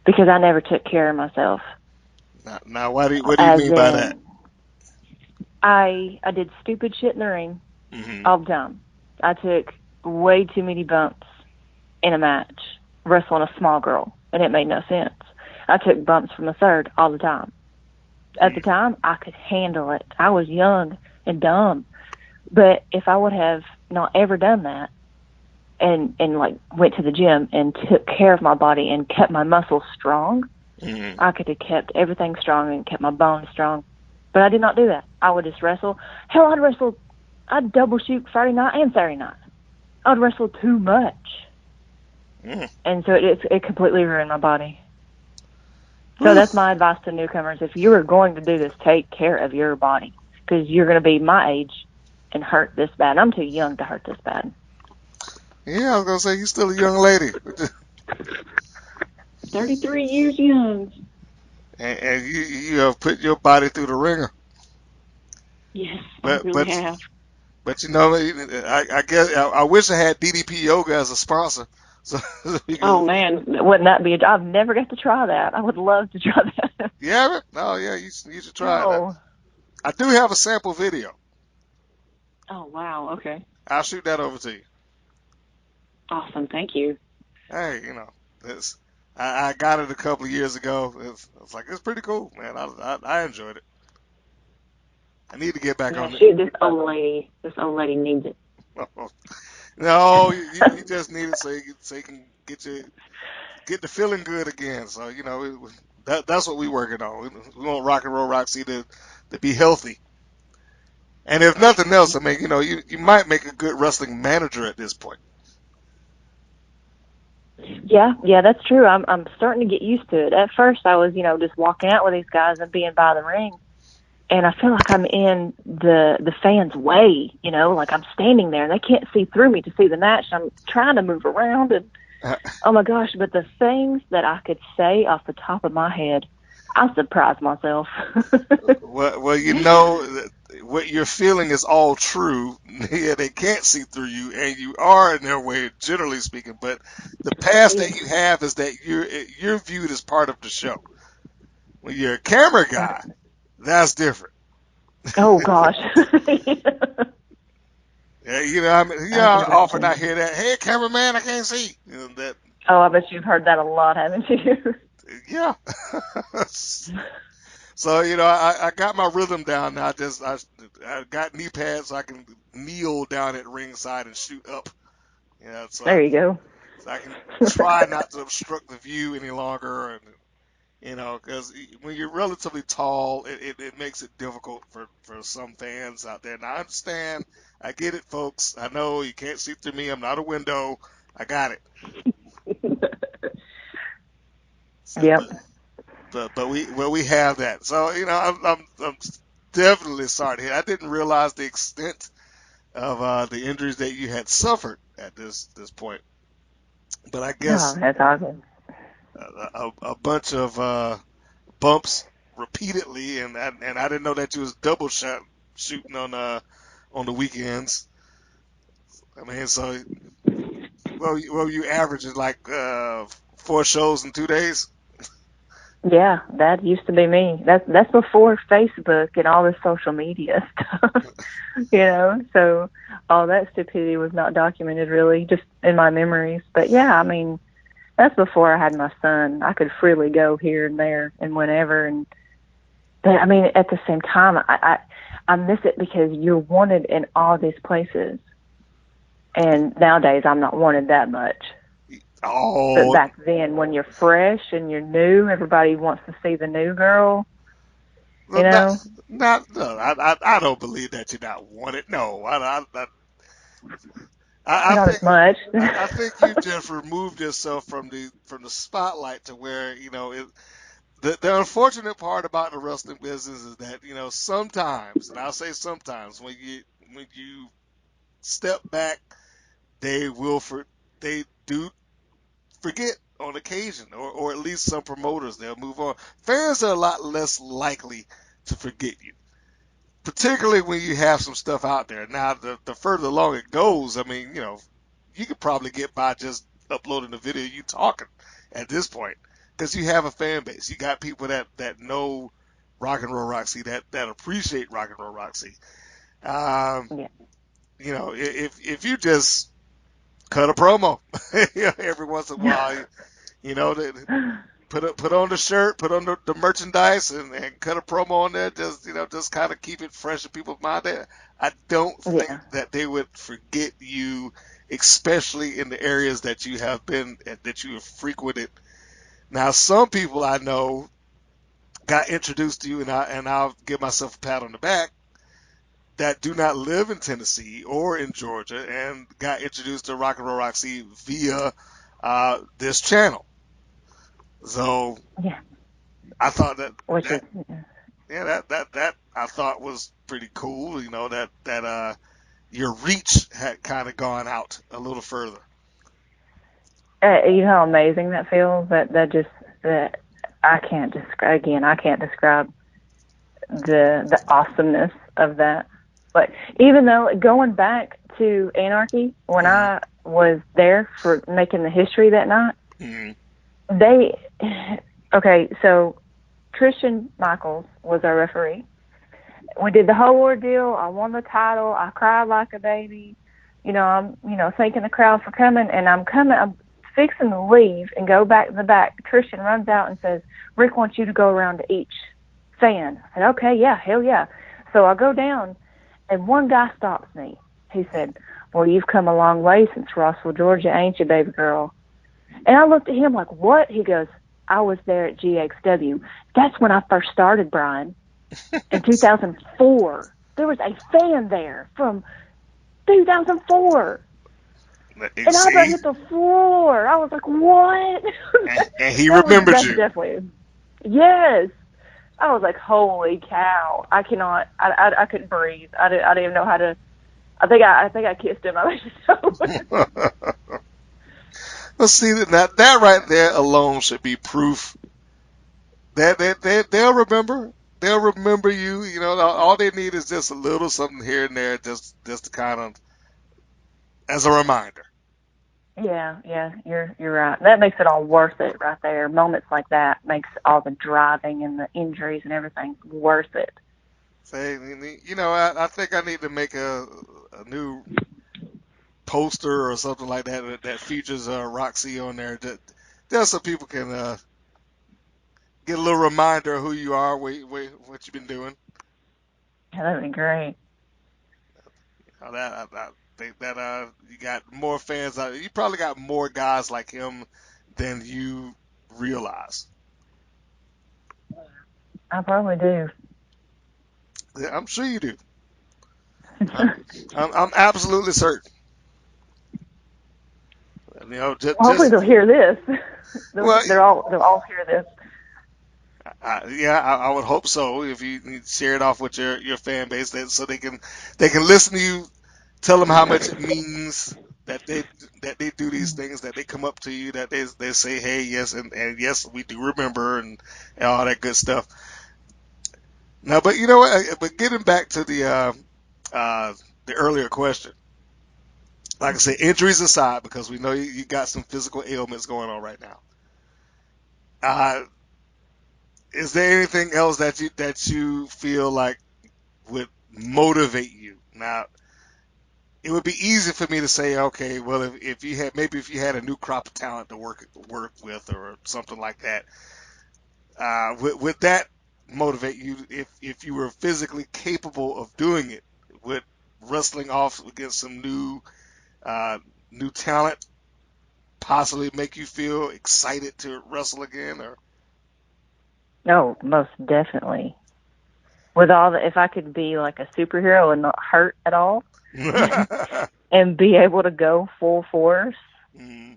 Speaker 7: because I never took care of myself.
Speaker 2: Now what do you mean by that?
Speaker 7: I did stupid shit in the ring all the time. I took way too many bumps in a match wrestling a small girl, and it made no sense. I took bumps from a third all the time. At the time, I could handle it. I was young and dumb. But if I would have not ever done that and went to the gym and took care of my body and kept my muscles strong, I could have kept everything strong and kept my bones strong. But I did not do that. I would just wrestle. Hell, I'd double shoot Friday night and Saturday night. I'd wrestle too much. And so it completely ruined my body. So that's my advice to newcomers. If you are going to do this, take care of your body because you're going to be my age and hurt this bad. I'm too young to hurt this bad.
Speaker 2: Yeah, I was going to say, you're still a young lady.
Speaker 7: 33 years young.
Speaker 2: And you have put your body through the ringer.
Speaker 7: Yes, I really have.
Speaker 2: But I guess I wish I had DDP Yoga as a sponsor. So
Speaker 7: oh man, wouldn't that be? I've never got to try that. I would love to try that.
Speaker 2: You haven't? Oh yeah, you should try that. I do have a sample video.
Speaker 7: Oh wow, okay.
Speaker 2: I'll shoot that over to you.
Speaker 7: Awesome, thank you.
Speaker 2: Hey, I got it a couple of years ago. It's pretty cool, man. I enjoyed it. I need to get back on it.
Speaker 7: Shoot, this old lady needs it.
Speaker 2: No, you just need it so you can get the feeling good again. So that's what we working on. We want Rock and Roll Roxy to be healthy. And if nothing else, I mean, you might make a good wrestling manager at this point.
Speaker 7: Yeah, that's true. I'm starting to get used to it. At first, I was, just walking out with these guys and being by the ring, and I feel like I'm in the fans' way. Like I'm standing there and they can't see through me to see the match. I'm trying to move around, and oh my gosh! But the things that I could say off the top of my head, I surprised myself.
Speaker 2: Well, what you're feeling is all true. Yeah, they can't see through you, and you are in their way, generally speaking. But the past that you have is that you're viewed as part of the show. When you're a camera guy, that's different.
Speaker 7: Oh gosh.
Speaker 2: Yeah, I often I hear that. Hey, cameraman, I can't see. That.
Speaker 7: Oh, I bet you've heard that a lot, haven't you?
Speaker 2: Yeah. So, I got my rhythm down now. I got knee pads so I can kneel down at ringside and shoot up. So
Speaker 7: there you go.
Speaker 2: So I can try not to obstruct the view any longer. And, because when you're relatively tall, it makes it difficult for some fans out there. And I understand. I get it, folks. I know you can't see through me. I'm not a window. I got it.
Speaker 7: Yep.
Speaker 2: But we have that. So I'm definitely sorry to hear. I didn't realize the extent of the injuries that you had suffered at this point. But I guess
Speaker 7: that's awesome.
Speaker 2: A bunch of bumps repeatedly, and I didn't know that you was double shooting on the weekends. I mean, so you averaging like 4 shows in 2 days.
Speaker 7: Yeah, that used to be me. That's before Facebook and all this social media stuff. So all that stupidity was not documented really, just in my memories. But yeah, I mean, that's before I had my son. I could freely go here and there and whenever, and But I mean, at the same time, I miss it because you're wanted in all these places. And nowadays, I'm not wanted that much.
Speaker 2: Oh.
Speaker 7: But back then, when you're fresh and you're new, everybody wants to see the new girl. You know?
Speaker 2: No, I don't believe that you're not wanted. No,
Speaker 7: Not as much.
Speaker 2: I think you just removed yourself from the spotlight to where, the unfortunate part about the wrestling business is that, sometimes, and I'll say sometimes, when you step back, they do forget on occasion, or at least some promoters, they'll move on. Fans are a lot less likely to forget you, particularly when you have some stuff out there. Now, the further along it goes, I mean, you could probably get by just uploading a video you talking at this point, because you have a fan base. You got people that know Rock and Roll Roxy, that appreciate Rock and Roll Roxy.
Speaker 7: Yeah.
Speaker 2: If you just cut a promo every once in a while, put on the shirt, put on the merchandise, and cut a promo on there. Just kind of keep it fresh in people's mind. I don't think that they would forget you, especially in the areas that you have been, that you have frequented. Now, some people I know got introduced to you, and I'll give myself a pat on the back, that do not live in Tennessee or in Georgia, and got introduced to Rock and Roll Roxy via this channel. So I thought that I thought was pretty cool. That your reach had kind of gone out a little further.
Speaker 7: You know how amazing that feels. That I can't describe. Again, I can't describe the awesomeness of that. But even though going back to Anarchy, when I was there for making the history that night, so Christian Michaels was our referee. We did the whole ordeal. I won the title. I cried like a baby. I'm thanking the crowd for coming, and I'm fixing to leave and go back in the back. Christian runs out and says, "Rick wants you to go around to each fan." I said, "Okay, yeah, hell yeah." So I go down, and one guy stops me. He said, "Well, you've come a long way since Rossville, Georgia, ain't you, baby girl?" And I looked at him like, "What?" He goes, "I was there at GXW. That's when I first started, Brian. In 2004. There was a fan there from 2004. And I about hit the floor. I was like, what?
Speaker 2: And he remembered you.
Speaker 7: Definitely. Yes. I was like, holy cow. I couldn't breathe. I didn't even know how to. I think I kissed him. I was so.
Speaker 2: Well, see, that right there alone should be proof that they'll remember. They'll remember you. All they need is just a little something here and there, just to kind of as a reminder.
Speaker 7: Yeah, you're right. That makes it all worth it right there. Moments like that makes all the driving and the injuries and everything worth it.
Speaker 2: Say, I think I need to make a new poster or something like that features Roxy on there, just so people can get a little reminder of who you are, what you've been doing.
Speaker 7: Yeah, that'd be great.
Speaker 2: I think that you got more fans. You probably got more guys like him than you realize.
Speaker 7: I probably do.
Speaker 2: Yeah, I'm sure you do. I'm absolutely certain.
Speaker 7: Hopefully they'll hear this. They'll all hear this.
Speaker 2: I would hope so. If you share it off with your fan base, so they can listen to you, tell them how much it means that they do these things, that they come up to you, that they say, hey, yes, and yes, we do remember, and all that good stuff. Now, but you know what? But getting back to the earlier question, like I said, injuries aside, because we know you got some physical ailments going on right now. Is there anything else that you feel like would motivate you? Now, it would be easy for me to say, okay, well, if you had a new crop of talent to work with or something like that, would that motivate you if you were physically capable of doing it? Would wrestling off against some new talent possibly make you feel excited to wrestle again? Or
Speaker 7: No, most definitely. With all the, if I could be like a superhero and not hurt at all, and be able to go full force.
Speaker 2: Mm.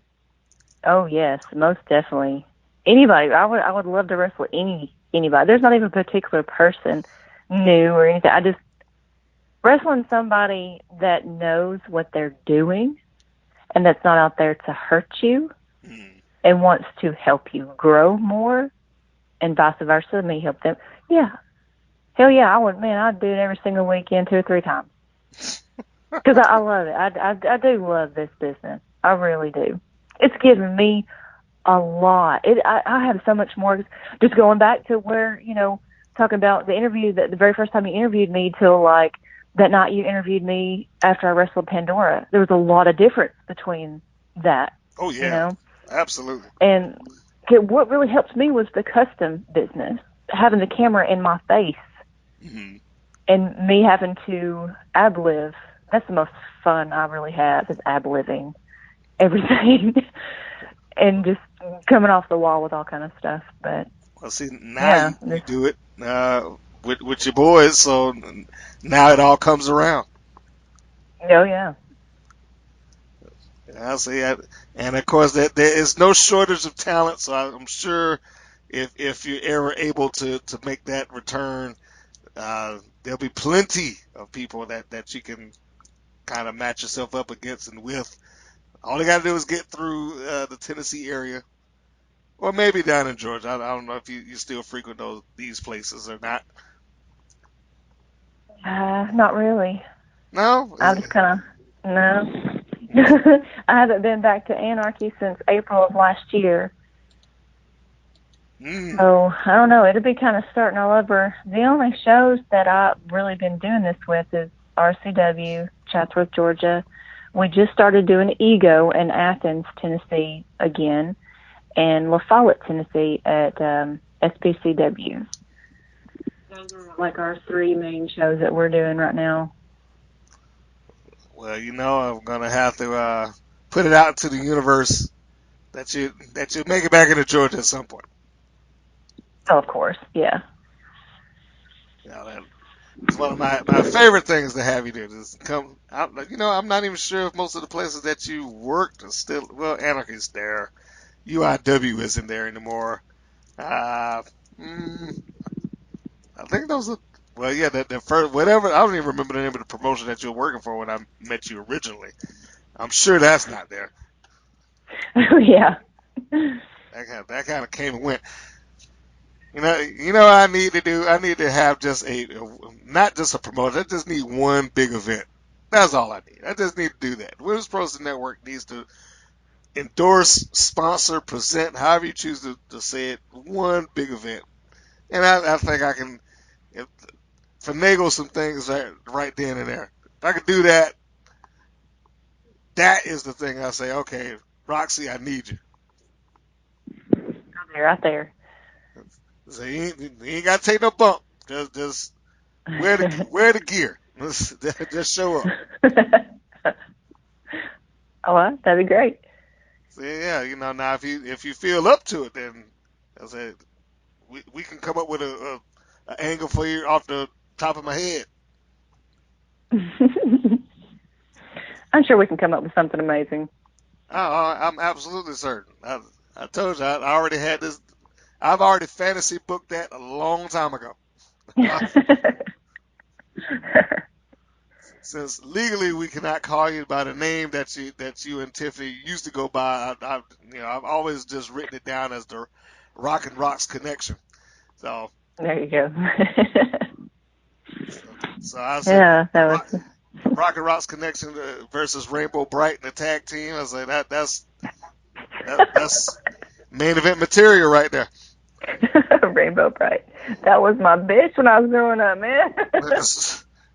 Speaker 7: Oh yes, most definitely. Anybody, I would love to wrestle anybody. There's not even a particular person new or anything. I just wrestling somebody that knows what they're doing and that's not out there to hurt you and wants to help you grow more, and vice versa, me help them. Yeah. Hell yeah, I would, man, I'd do it every single weekend 2 or 3 times. Because I love it. I do love this business. I really do. It's given me a lot. I have so much more. Just going back to where, talking about the interview, that the very first time you interviewed me till like that night you interviewed me after I wrestled Pandora. There was a lot of difference between that.
Speaker 2: Oh yeah, absolutely.
Speaker 7: And what really helped me was the custom business, having the camera in my face, and me having to ad-lib. That's the most fun I really have, is ad-libbing everything and just coming off the wall with all kind of stuff. But
Speaker 2: well, see, now you do it with your boys, so now it all comes around.
Speaker 7: Oh yeah.
Speaker 2: I see, and of course there is no shortage of talent. So I'm sure if you're ever able to make that return, there'll be plenty of people that you can kind of match yourself up against and with. All you got to do is get through the Tennessee area, or maybe down in Georgia. I don't know if you still frequent these places or not.
Speaker 7: Not really.
Speaker 2: No?
Speaker 7: I just kind of, no. I haven't been back to Anarchy since April of last year. So, I don't know. It'll be kind of starting all over. The only shows that I've really been doing this with is RCW, Chatsworth, Georgia. We just started doing Ego in Athens, Tennessee again, and La Follette, Tennessee at SPCW. Those are like our 3 main shows that we're doing right now.
Speaker 2: Well, I'm gonna have to put it out to the universe that you make it back into Georgia at some point.
Speaker 7: Oh, of course, yeah.
Speaker 2: It's one of my favorite things to have you do. Just come. I'm not even sure if most of the places that you worked are still. Well, Anarchy's there. UIW isn't there anymore. I think those are. Well, yeah, the first whatever. I don't even remember the name of the promotion that you were working for when I met you originally. I'm sure that's not there.
Speaker 7: Oh yeah.
Speaker 2: That kind of came and went. You know what I need to do? I need to have just not just a promotion. I just need one big event. That's all I need. I just need to do that. Women's Pro Wrestling Network needs to endorse, sponsor, present, however you choose to say it, one big event. And I think I can finagle some things right then and there. If I could do that, that is the thing I say, okay, Roxy, I need you.
Speaker 7: Right there.
Speaker 2: So you ain't got to take no bump. Just wear the gear. Just show up.
Speaker 7: Oh, that'd be great.
Speaker 2: So yeah, now if you feel up to it, then I said we can come up with an angle for you off the top of my head.
Speaker 7: I'm sure we can come up with something amazing.
Speaker 2: I'm absolutely certain. I told you I already had this. I've already fantasy booked that a long time ago. Since legally we cannot call you by the name that you and Tiffany used to go by, I've always just written it down as the Rock and Rocks Connection. So
Speaker 7: there you go.
Speaker 2: so I said,
Speaker 7: yeah, that was
Speaker 2: Rock and Rocks Connection versus Rainbow Bright in the tag team. I say that's main event material right there.
Speaker 7: Rainbow Bright. That was my bitch when I was growing up, man.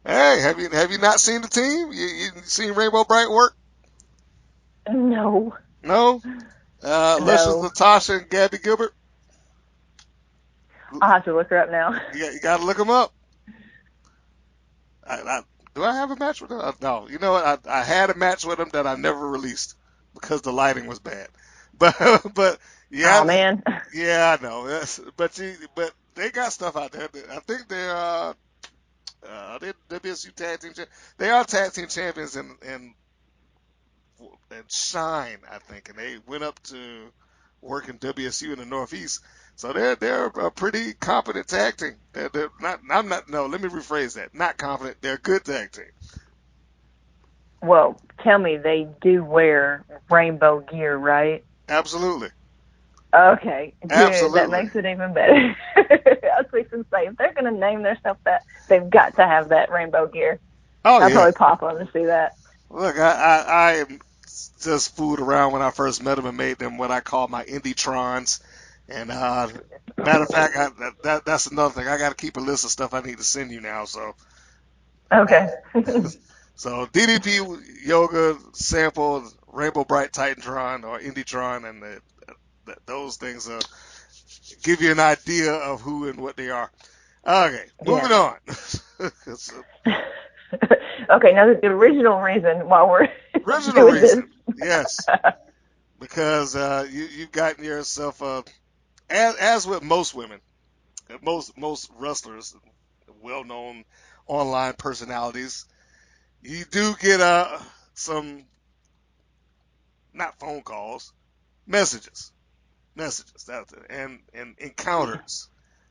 Speaker 2: Hey, have you not seen the team? You seen Rainbow Bright work?
Speaker 7: No.
Speaker 2: No? Luscious
Speaker 7: No.
Speaker 2: Natasha and Gabby Gilbert?
Speaker 7: I'll have to look her up now.
Speaker 2: You got to look them up. Do I have a match with them? No. You know what? I had a match with them that I never released because the lighting was bad. But yeah,
Speaker 7: Oh man.
Speaker 2: yeah, I know. But they got stuff out there. I think they're WSU tag team. They are tag team champions in Shine, I think, and they went up to work in WSU in the Northeast. So they're a pretty competent tag team. They're not. I'm not. No, let me rephrase that. Not competent. They're a good tag team.
Speaker 7: Well, tell me, they do wear rainbow gear, right?
Speaker 2: Absolutely.
Speaker 7: Okay, good.
Speaker 2: Absolutely.
Speaker 7: That makes it even better. I was fixing to say, if they're going to name their stuff that, they've got to have that rainbow gear.
Speaker 2: Oh,
Speaker 7: I'll
Speaker 2: yeah.
Speaker 7: probably pop on to see that.
Speaker 2: Look, I just fooled around when I first met them and made them what I call my Indie-trons. And matter of fact, that's another thing. I got to keep a list of stuff I need to send you now. So
Speaker 7: Okay.
Speaker 2: so DDP Yoga Sample, Rainbow Bright Titantron or Indie-tron, and those things give you an idea of who and what they are. Okay, moving on.
Speaker 7: Okay, now the original reason why we're
Speaker 2: Original
Speaker 7: doing
Speaker 2: reason,
Speaker 7: this.
Speaker 2: yes, because you've gotten yourself as with most women, most wrestlers, well-known online personalities, you do get some not phone calls, messages, and encounters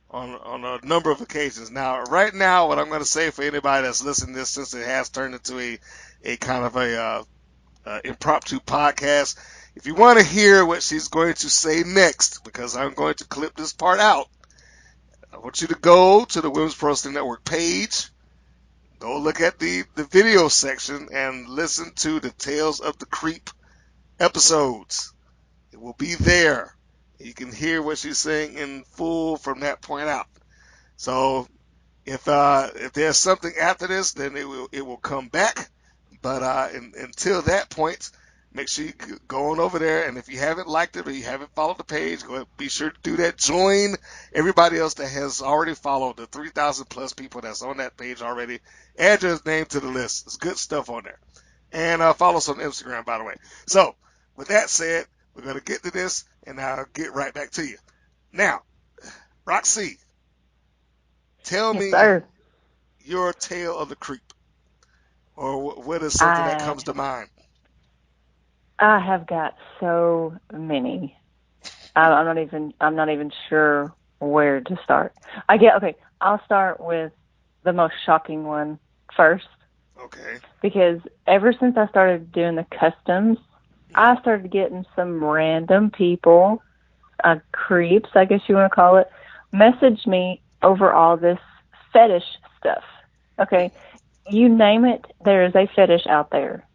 Speaker 2: on a number of occasions. Now, right now, what I'm going to say for anybody that's listening to this, since it has turned into a kind of a impromptu podcast, if you want to hear what she's going to say next, because I'm going to clip this part out, I want you to go to the Women's Pro Wrestling Network page, go look at the video section, and listen to the Tales of the Creep episodes. It will be there. You can hear what she's saying in full from that point out. So if there's something after this, then it will come back. But until that point, make sure you go on over there. And if you haven't liked it or you haven't followed the page, go ahead, be sure to do that. Join everybody else that has already followed, the 3,000 plus people that's on that page already. Add your name to the list. There's good stuff on there. And follow us on Instagram, by the way. So with that said, we're going to get to this, and I'll get right back to you. Now, Roxy, tell me your tale of the creep, or what is something that comes to mind?
Speaker 7: I have got so many. I'm not even sure where to start. I'll start with the most shocking one first.
Speaker 2: Okay.
Speaker 7: Because ever since I started doing the customs, I started getting some random people, creeps, I guess you want to call it, message me over all this fetish stuff. Okay, you name it, there is a fetish out there.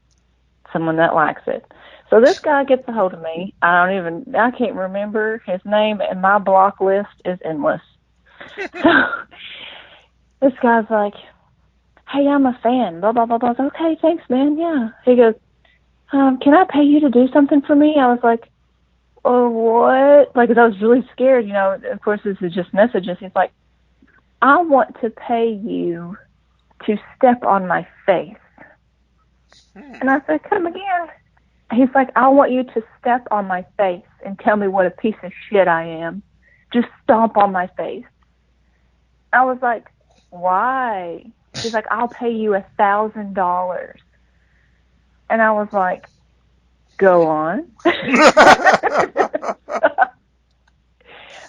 Speaker 7: Someone that likes it. So this guy gets a hold of me. I can't remember his name, and my block list is endless. So this guy's like, hey, I'm a fan, blah, blah, blah, blah. Okay, thanks, man, yeah. He goes, can I pay you to do something for me? I was like, oh, what? Like, 'cause I was really scared, of course this is just messages. He's like, I want to pay you to step on my face. And I said, come again. He's like, I want you to step on my face and tell me what a piece of shit I am. Just stomp on my face. I was like, why? He's like, I'll pay you $1,000. And I was like, go on.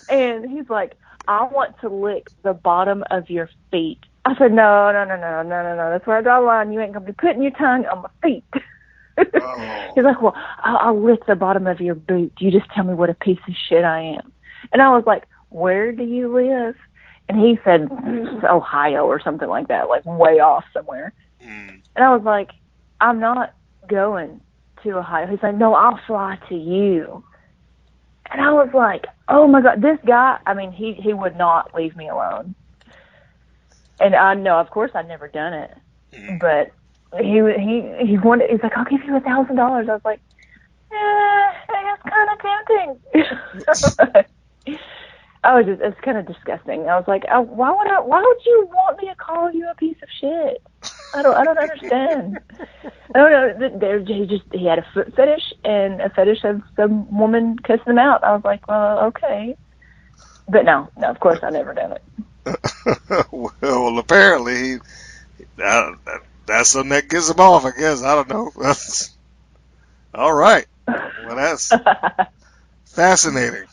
Speaker 7: And he's like, I want to lick the bottom of your feet. I said, no. That's where I draw the line. You ain't going to be putting your tongue on my feet. Oh. He's like, well, I'll lick the bottom of your boot. You just tell me what a piece of shit I am. And I was like, where do you live? And he said, Ohio or something like that, like way off somewhere. And I was like, I'm not going to Ohio. He's like, no, I'll fly to you. And I was like, oh my God, this guy, he would not leave me alone. And I know, of course, I'd never done it, but he wanted, he's like, I'll give you $1,000. I was like, that's kind of tempting. it's kind of disgusting. I was like, why would you want me to call you a piece of shit? I don't understand. I don't know. He had a foot fetish and a fetish of some woman kissing him out. I was like, well, okay. But no, of course I never done it.
Speaker 2: Well, apparently, that's something that gets him off, I guess. I don't know. All right. Well, that's fascinating.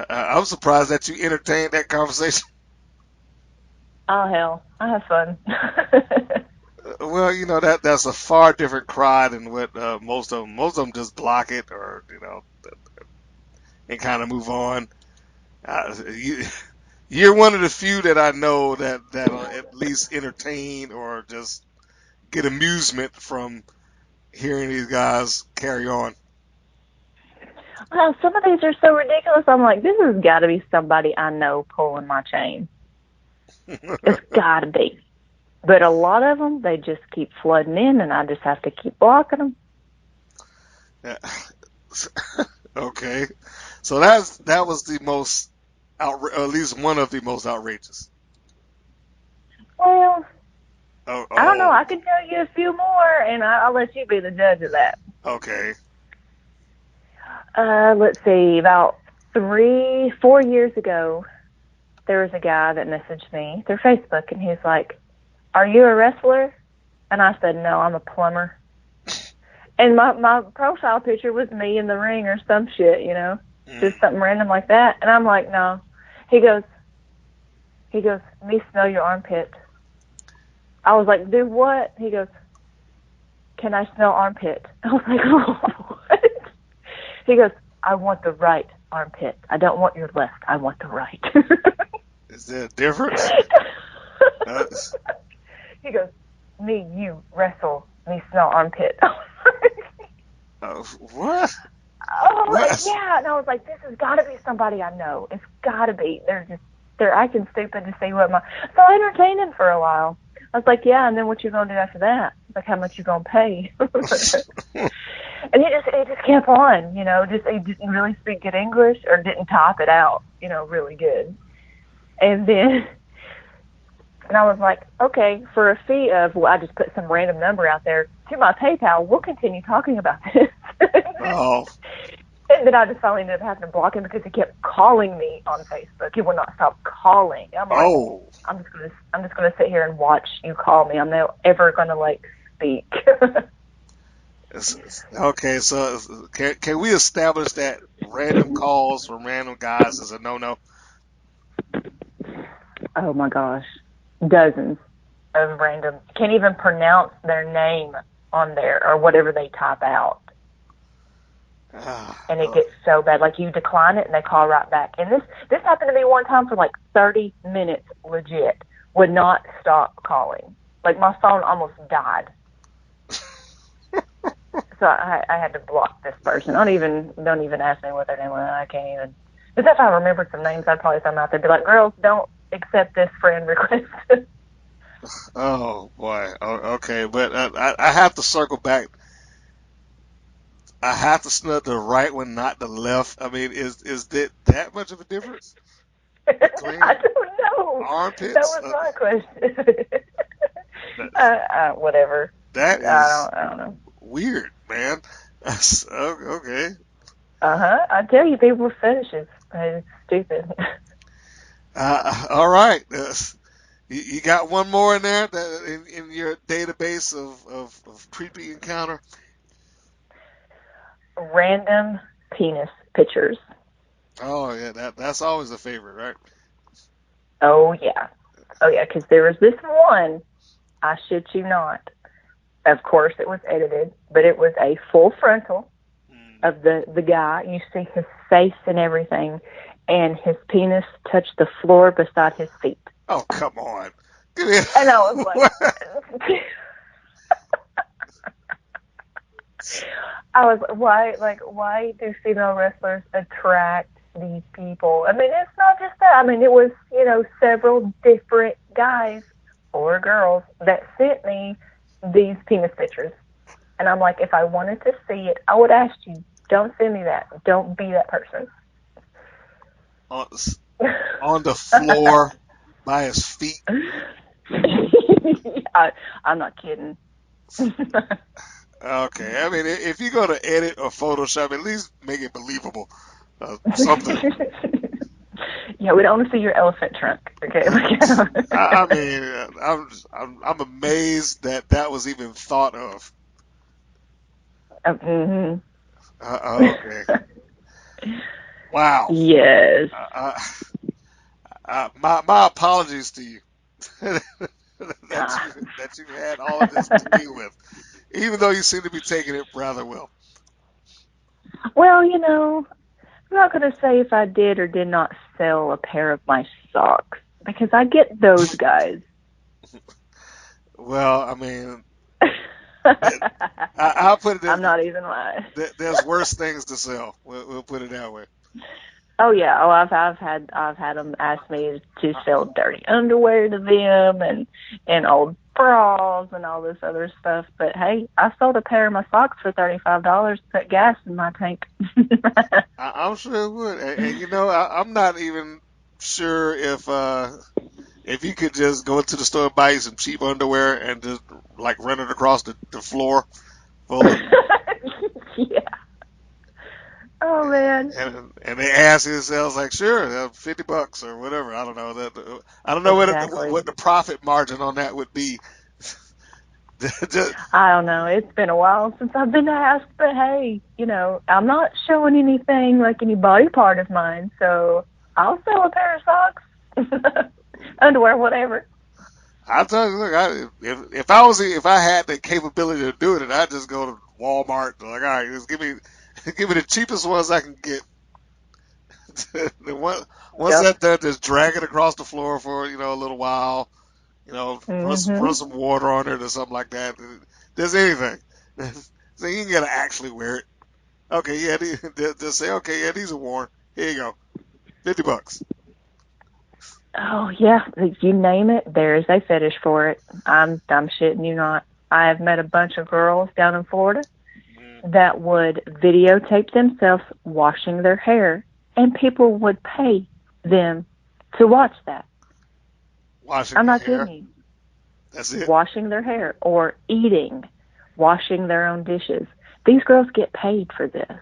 Speaker 2: I'm surprised that you entertained that conversation.
Speaker 7: Oh, hell. I have fun.
Speaker 2: Well, that's a far different cry than what most of them just block it or, and kind of move on. You're one of the few that I know that'll at least entertain or just get amusement from hearing these guys carry on.
Speaker 7: Well, some of these are so ridiculous. I'm like, this has got to be somebody I know pulling my chain. It's got to be. But a lot of them, they just keep flooding in, and I just have to keep blocking them.
Speaker 2: Yeah. Okay. So that was the most, at least one of the most outrageous.
Speaker 7: Well, I don't know. I could tell you a few more, and I'll let you be the judge of that.
Speaker 2: Okay.
Speaker 7: Let's see. About 3-4 years ago, there was a guy that messaged me through Facebook, and he's like, "Are you a wrestler?" And I said, "No, I'm a plumber." And my profile picture was me in the ring or some shit, just something random like that. And I'm like, "No." He goes, "Me smell your armpit." I was like, "Do what?" He goes, "Can I smell armpit?" I was like, "Oh, what?" He goes, "I want the right armpit. I don't want your left. I want the right."
Speaker 2: Is there a difference?
Speaker 7: He goes, "Me, you, wrestle, me smell armpit."
Speaker 2: What?
Speaker 7: Oh,
Speaker 2: What?
Speaker 7: yeah. And I was like, this has got to be somebody I know. It's got to be. They're acting stupid to see what So I entertained him for a while. I was like, yeah, and then what you going to do after that? Like, how much you going to pay? And he just kept on, he didn't really speak good English or didn't type it out, really good. And then, and I was like, okay, for a fee of, I just put some random number out there to my PayPal, we'll continue talking about this.
Speaker 2: Oh.
Speaker 7: And then I just finally ended up having to block him because he kept calling me on Facebook. He would not stop calling. I'm like, I'm just gonna sit here and watch you call me. I'm not ever gonna speak.
Speaker 2: Okay, so can we establish that random calls from random guys is a no-no?
Speaker 7: Oh my gosh, dozens of random. Can't even pronounce their name on there or whatever they type out. And it gets so bad. Like, you decline it and they call right back. And this happened to me one time for 30 minutes legit. Would not stop calling. Like, my phone almost died. So I had to block this person. Don't even ask me what their name was. I can't even. Because if I remembered some names, I'd probably throw them out there and be like, girls, don't accept this friend request.
Speaker 2: Oh, boy. Okay, but I have to circle back. I have to snub the right one, not the left. I mean, is that much of a difference?
Speaker 7: I don't know.
Speaker 2: Armpits?
Speaker 7: That was my question. Whatever.
Speaker 2: That is
Speaker 7: I don't know.
Speaker 2: weird, man. Okay.
Speaker 7: I tell you, people with fetishes. It's stupid.
Speaker 2: All right. You got one more in there in your database of creepy encounter?
Speaker 7: Random penis pictures.
Speaker 2: Oh, yeah, that's always a favorite, right?
Speaker 7: Oh, yeah, because there was this one, I shit you not. Of course, it was edited, but it was a full frontal of the guy. You see his face and everything, and his penis touched the floor beside his feet.
Speaker 2: Oh, come on.
Speaker 7: And I was like... why do female wrestlers attract these people? I mean, it's not just that. I mean, it was, several different guys or girls that sent me these penis pictures. And I'm like, if I wanted to see it, I would ask you, don't send me that. Don't be that person.
Speaker 2: on the floor by his feet.
Speaker 7: I'm not kidding.
Speaker 2: Okay, I mean, if you're gonna edit or Photoshop, at least make it believable. Something.
Speaker 7: Yeah, we don't want to see your elephant trunk. Okay.
Speaker 2: I mean, I'm amazed that was even thought of.
Speaker 7: Mm-hmm.
Speaker 2: Okay. Wow.
Speaker 7: Yes.
Speaker 2: My apologies to you
Speaker 7: Ah.
Speaker 2: that you had all of this to deal with, even though you seem to be taking it rather well.
Speaker 7: Well, I'm not going to say if I did or did not sell a pair of my socks because I get those guys.
Speaker 2: Well, I mean, I'll put it
Speaker 7: I'm
Speaker 2: in.
Speaker 7: not even lying.
Speaker 2: There's worse things to sell. We'll put it that way.
Speaker 7: Oh yeah. Oh, I've had them ask me to sell dirty underwear to them and old bras and all this other stuff. But hey, I sold a pair of my socks for $35 to put gas in my tank.
Speaker 2: I'm sure it would. And I'm not even sure if you could just go into the store and buy you some cheap underwear and just like run it across the floor full of.
Speaker 7: Yeah. Oh man.
Speaker 2: And they ask themselves like, sure, $50 or whatever. I don't know that. I don't know
Speaker 7: Exactly.
Speaker 2: what the profit margin on that would be. Just,
Speaker 7: I don't know. It's been a while since I've been asked, but hey, I'm not showing anything like any body part of mine, so I'll sell a pair of socks, underwear, whatever.
Speaker 2: I'll tell you, look, if I had the capability of doing it, I'd just go to Walmart. Like, all right, just give me the cheapest ones I can get. Once
Speaker 7: Yep.
Speaker 2: that's done, just drag it across the floor for a little while. Run some water on it or something like that. There's anything. So you ain't gotta actually wear it. Okay, yeah, just say, okay, yeah, these are worn. Here you go, $50.
Speaker 7: Oh yeah, you name it, there's a fetish for it. I'm shitting you not. I have met a bunch of girls down in Florida that would videotape themselves washing their hair, and people would pay them to watch that.
Speaker 2: Washing
Speaker 7: I'm
Speaker 2: your
Speaker 7: not
Speaker 2: hair.
Speaker 7: kidding you.
Speaker 2: That's it.
Speaker 7: Washing their hair or eating, washing their own dishes. These girls get paid for this.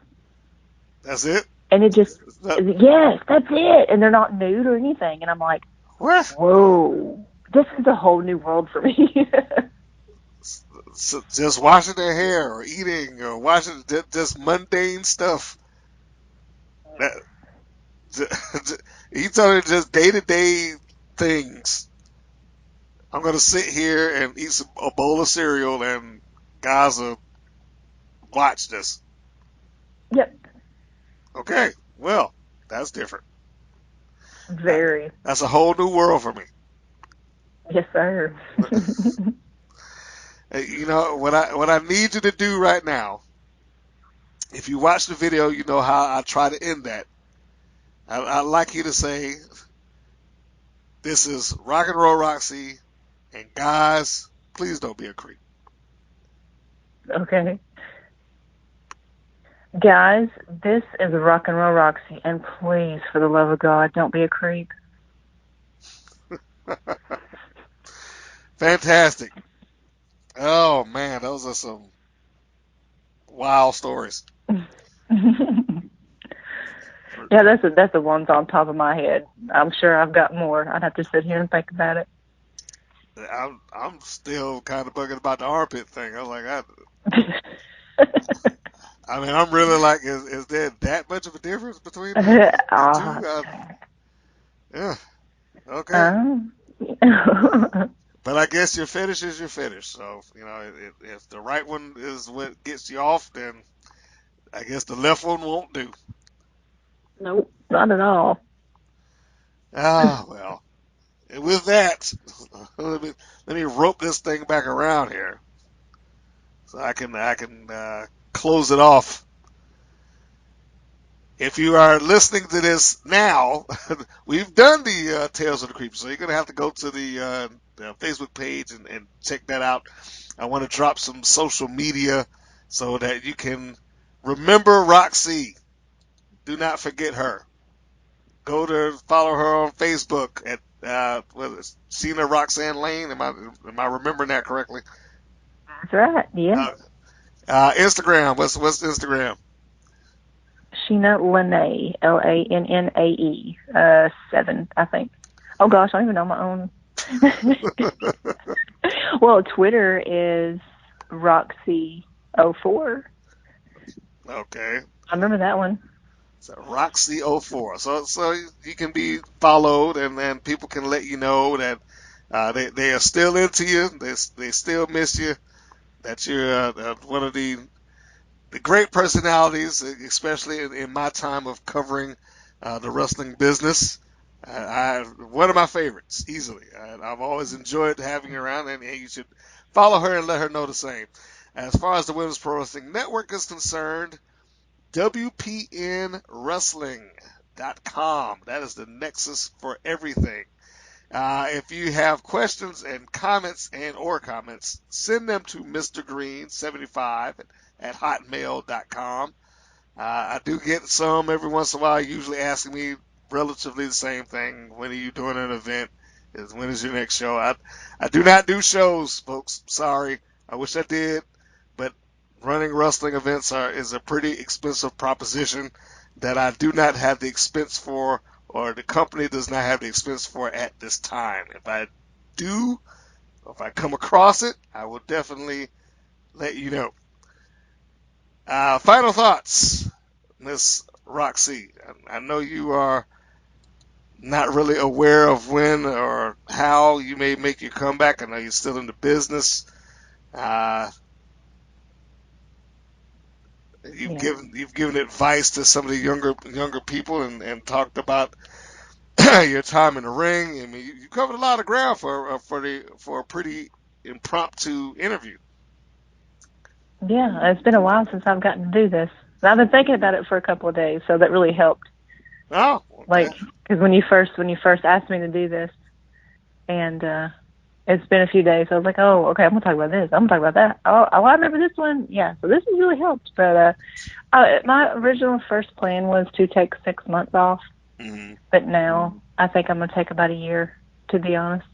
Speaker 2: That's it.
Speaker 7: And it just,
Speaker 2: That,
Speaker 7: yes, that's it. And they're not nude or anything. And I'm like,
Speaker 2: what?
Speaker 7: whoa, this is a whole new world for me.
Speaker 2: So just washing their hair or eating or washing just mundane stuff. You tell me just day to day things. I'm gonna sit here and eat a bowl of cereal and guys will watch this.
Speaker 7: Yep.
Speaker 2: Okay, well, that's different.
Speaker 7: Very.
Speaker 2: That's a whole new world for me.
Speaker 7: Yes, sir.
Speaker 2: What I need you to do right now. If you watch the video, you know how I try to end that. I'd like you to say, "This is Rock and Roll Roxy, and guys, please don't be a creep."
Speaker 7: Okay. Guys, this is Rock and Roll Roxy, and please, for the love of God, don't be a creep.
Speaker 2: Fantastic. Oh man, those are some wild stories.
Speaker 7: Yeah, that's the ones on top of my head. I'm sure I've got more. I'd have to sit here and think about it.
Speaker 2: I'm still kind of bugging about the armpit thing. I'm like, I mean, I'm really like, is there that much of a difference between the two? Yeah, okay. But I guess your fetish is your fetish. So, if the right one is what gets you off, then I guess the left one won't do.
Speaker 7: Nope, not at all.
Speaker 2: Ah, well. And with that, let me rope this thing back around here, so I can close it off. If you are listening to this now, we've done the Tales of the Creep, so you're gonna have to go to the Facebook page and check that out. I want to drop some social media so that you can remember Roxy. Do not forget her. go to follow her on Facebook at Cena Roxanne Lane. Am I remembering that correctly?
Speaker 7: That's right. Yeah.
Speaker 2: Instagram. What's Instagram?
Speaker 7: Sheena Lanae, Lannae, 7, I think. Oh gosh, I don't even know my own. Well, Twitter is Roxy04.
Speaker 2: Okay.
Speaker 7: I remember that one.
Speaker 2: So Roxy04. So you can be followed, and then people can let you know that they are still into you. They still miss you. That you're one of the great personalities, especially in my time of covering the wrestling business. One of my favorites, easily. I've always enjoyed having her around, and you should follow her and let her know the same. As far as the Women's Pro Wrestling Network is concerned, WPNWrestling.com. That is the nexus for everything. If you have questions and comments send them to Mr. Green 75 at hotmail.com. I do get some every once in a while, usually asking me relatively the same thing. When are you doing an event? When is your next show? I do not do shows, folks. Sorry. I wish I did, but running wrestling events is a pretty expensive proposition that I do not have the expense for, or the company does not have the expense for at this time. If I do, or if I come across it, I will definitely let you know. Final thoughts, Miss Roxy. I know you are not really aware of when or how you may make your comeback. I know you're still in the business. You've given advice to some of the younger people and talked about your time in the ring. I mean, you covered a lot of ground for a pretty impromptu interview.
Speaker 7: Yeah, it's been a while since I've gotten to do this. I've been thinking about it for a couple of days, so that really helped.
Speaker 2: Oh, okay.
Speaker 7: Like, because when you first asked me to do this, and it's been a few days, so I was like, oh, okay, I'm gonna talk about this. I'm gonna talk about that. Oh, I remember this one. Yeah, so this has really helped. But my original first plan was to take 6 months off, but now I think I'm gonna take about a year, to be honest.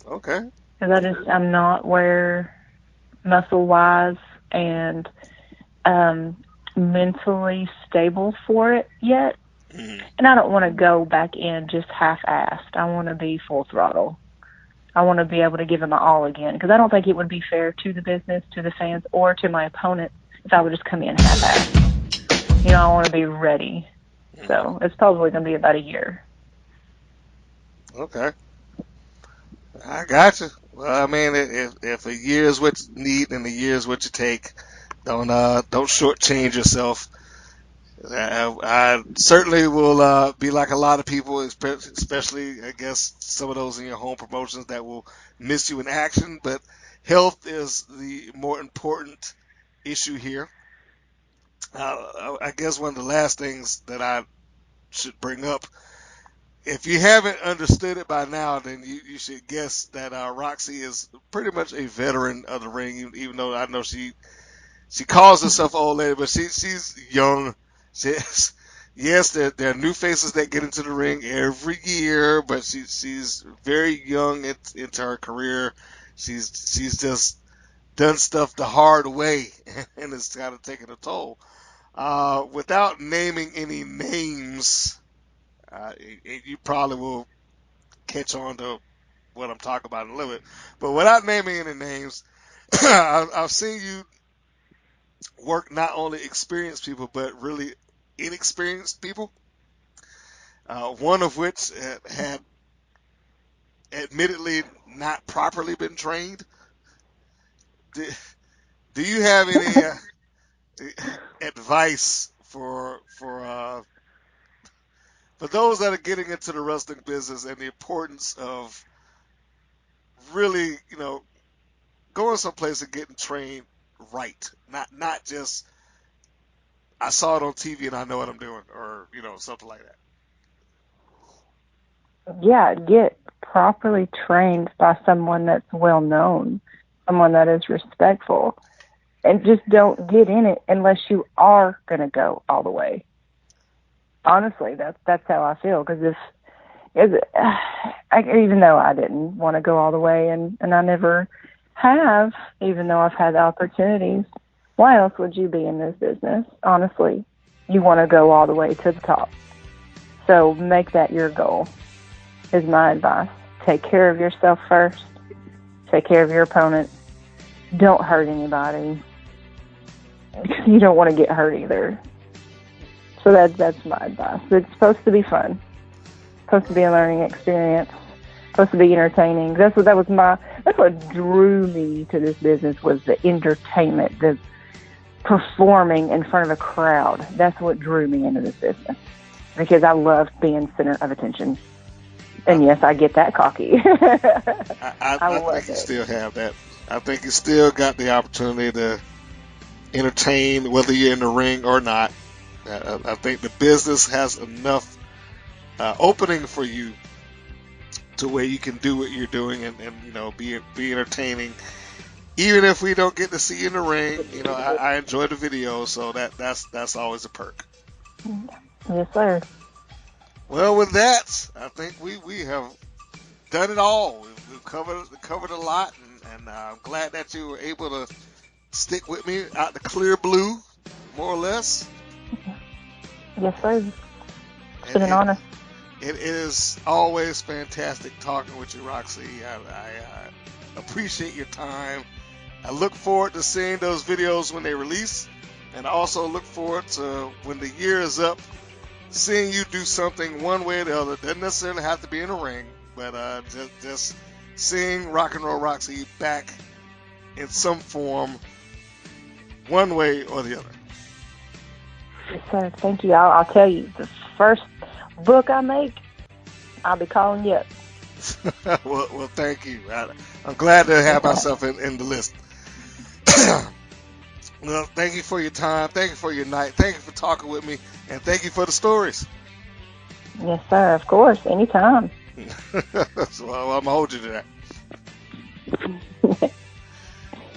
Speaker 2: Okay.
Speaker 7: Because I'm not where muscle-wise and mentally stable for it yet. And I don't want to go back in just half-assed. I want to be full throttle. I want to be able to give it my all again, because I don't think it would be fair to the business, to the fans, or to my opponent if I would just come in half-assed. I want to be ready. So it's probably going to be about a year.
Speaker 2: Okay. I got you. Well, I mean, if a year is what you need and a year is what you take, don't shortchange yourself. I certainly will be like a lot of people, especially, I guess, some of those in your home promotions that will miss you in action. But health is the more important issue here. I guess one of the last things that I should bring up, if you haven't understood it by now, then you should guess that Roxy is pretty much a veteran of the ring, even though I know she calls herself old lady, but she's young. Yes, there are new faces that get into the ring every year, but she's very young into her career. She's just done stuff the hard way, and it's kind of taken a toll. Without naming any names, you probably will catch on to what I'm talking about in a little bit. But without naming any names, I've seen you work not only experienced people, but really inexperienced people. One of which had admittedly not properly been trained. Do you have any advice for those that are getting into the wrestling business and the importance of really, going someplace and getting trained right, not just I saw it on TV and I know what I'm doing, or something like that.
Speaker 7: Yeah, get properly trained by someone that's well known, someone that is respectful, and just don't get in it unless you are going to go all the way. honestly, that's how I feel. Because even though I didn't want to go all the way, and I never have, even though I've had the opportunities, why else would you be in this business? Honestly, you want to go all the way to the top. So make that your goal, is my advice. Take care of yourself first. Take care of your opponent. Don't hurt anybody. You don't want to get hurt either. So that's my advice. It's supposed to be fun. It's supposed to be a learning experience. It's supposed to be entertaining. That's what drew me to this business, was the entertainment, the performing in front of a crowd. That's what drew me into this business, because I love being center of attention. And yes, I get that cocky.
Speaker 2: I think you still have that. I think you still got the opportunity to entertain, whether you're in the ring or not. I think the business has enough opening for you to where you can do what you're doing and be entertaining. Even if we don't get to see you in the ring, I enjoy the video, so that's always a perk.
Speaker 7: Yes, sir.
Speaker 2: Well, with that, I think we have done it all. We've covered a lot, and I'm glad that you were able to stick with me out the clear blue, more or less.
Speaker 7: Yes, sir. It's been an honor.
Speaker 2: It is always fantastic talking with you, Roxy. I appreciate your time. I look forward to seeing those videos when they release, and I also look forward to, when the year is up, seeing you do something one way or the other. Doesn't necessarily have to be in a ring, but just seeing Rock and Roll Roxy back in some form, one way or the other.
Speaker 7: Yes, sir. Thank you. I'll tell you, the first book I make, I'll be calling you up.
Speaker 2: well, thank you. I'm glad to have myself in the list. Well, thank you for your time. Thank you for your night. Thank you for talking with me. And thank you for the stories.
Speaker 7: Yes, sir. Of course. Anytime.
Speaker 2: So I'm going to hold you to that.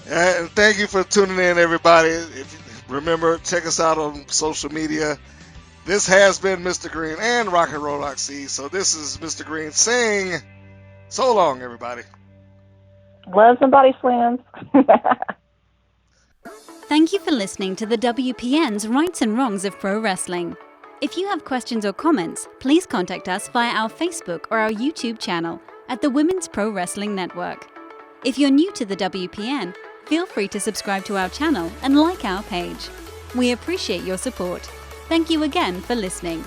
Speaker 2: And thank you for tuning in, everybody. Remember, check us out on social media. This has been Mr. Green and Rock and Roll Roxy. So this is Mr. Green saying, so long, everybody.
Speaker 7: Love somebody, Slims.
Speaker 1: Thank you for listening to the WPN's Rights and Wrongs of Pro Wrestling. If you have questions or comments, please contact us via our Facebook or our YouTube channel at the Women's Pro Wrestling Network. If you're new to the WPN, feel free to subscribe to our channel and like our page. We appreciate your support. Thank you again for listening.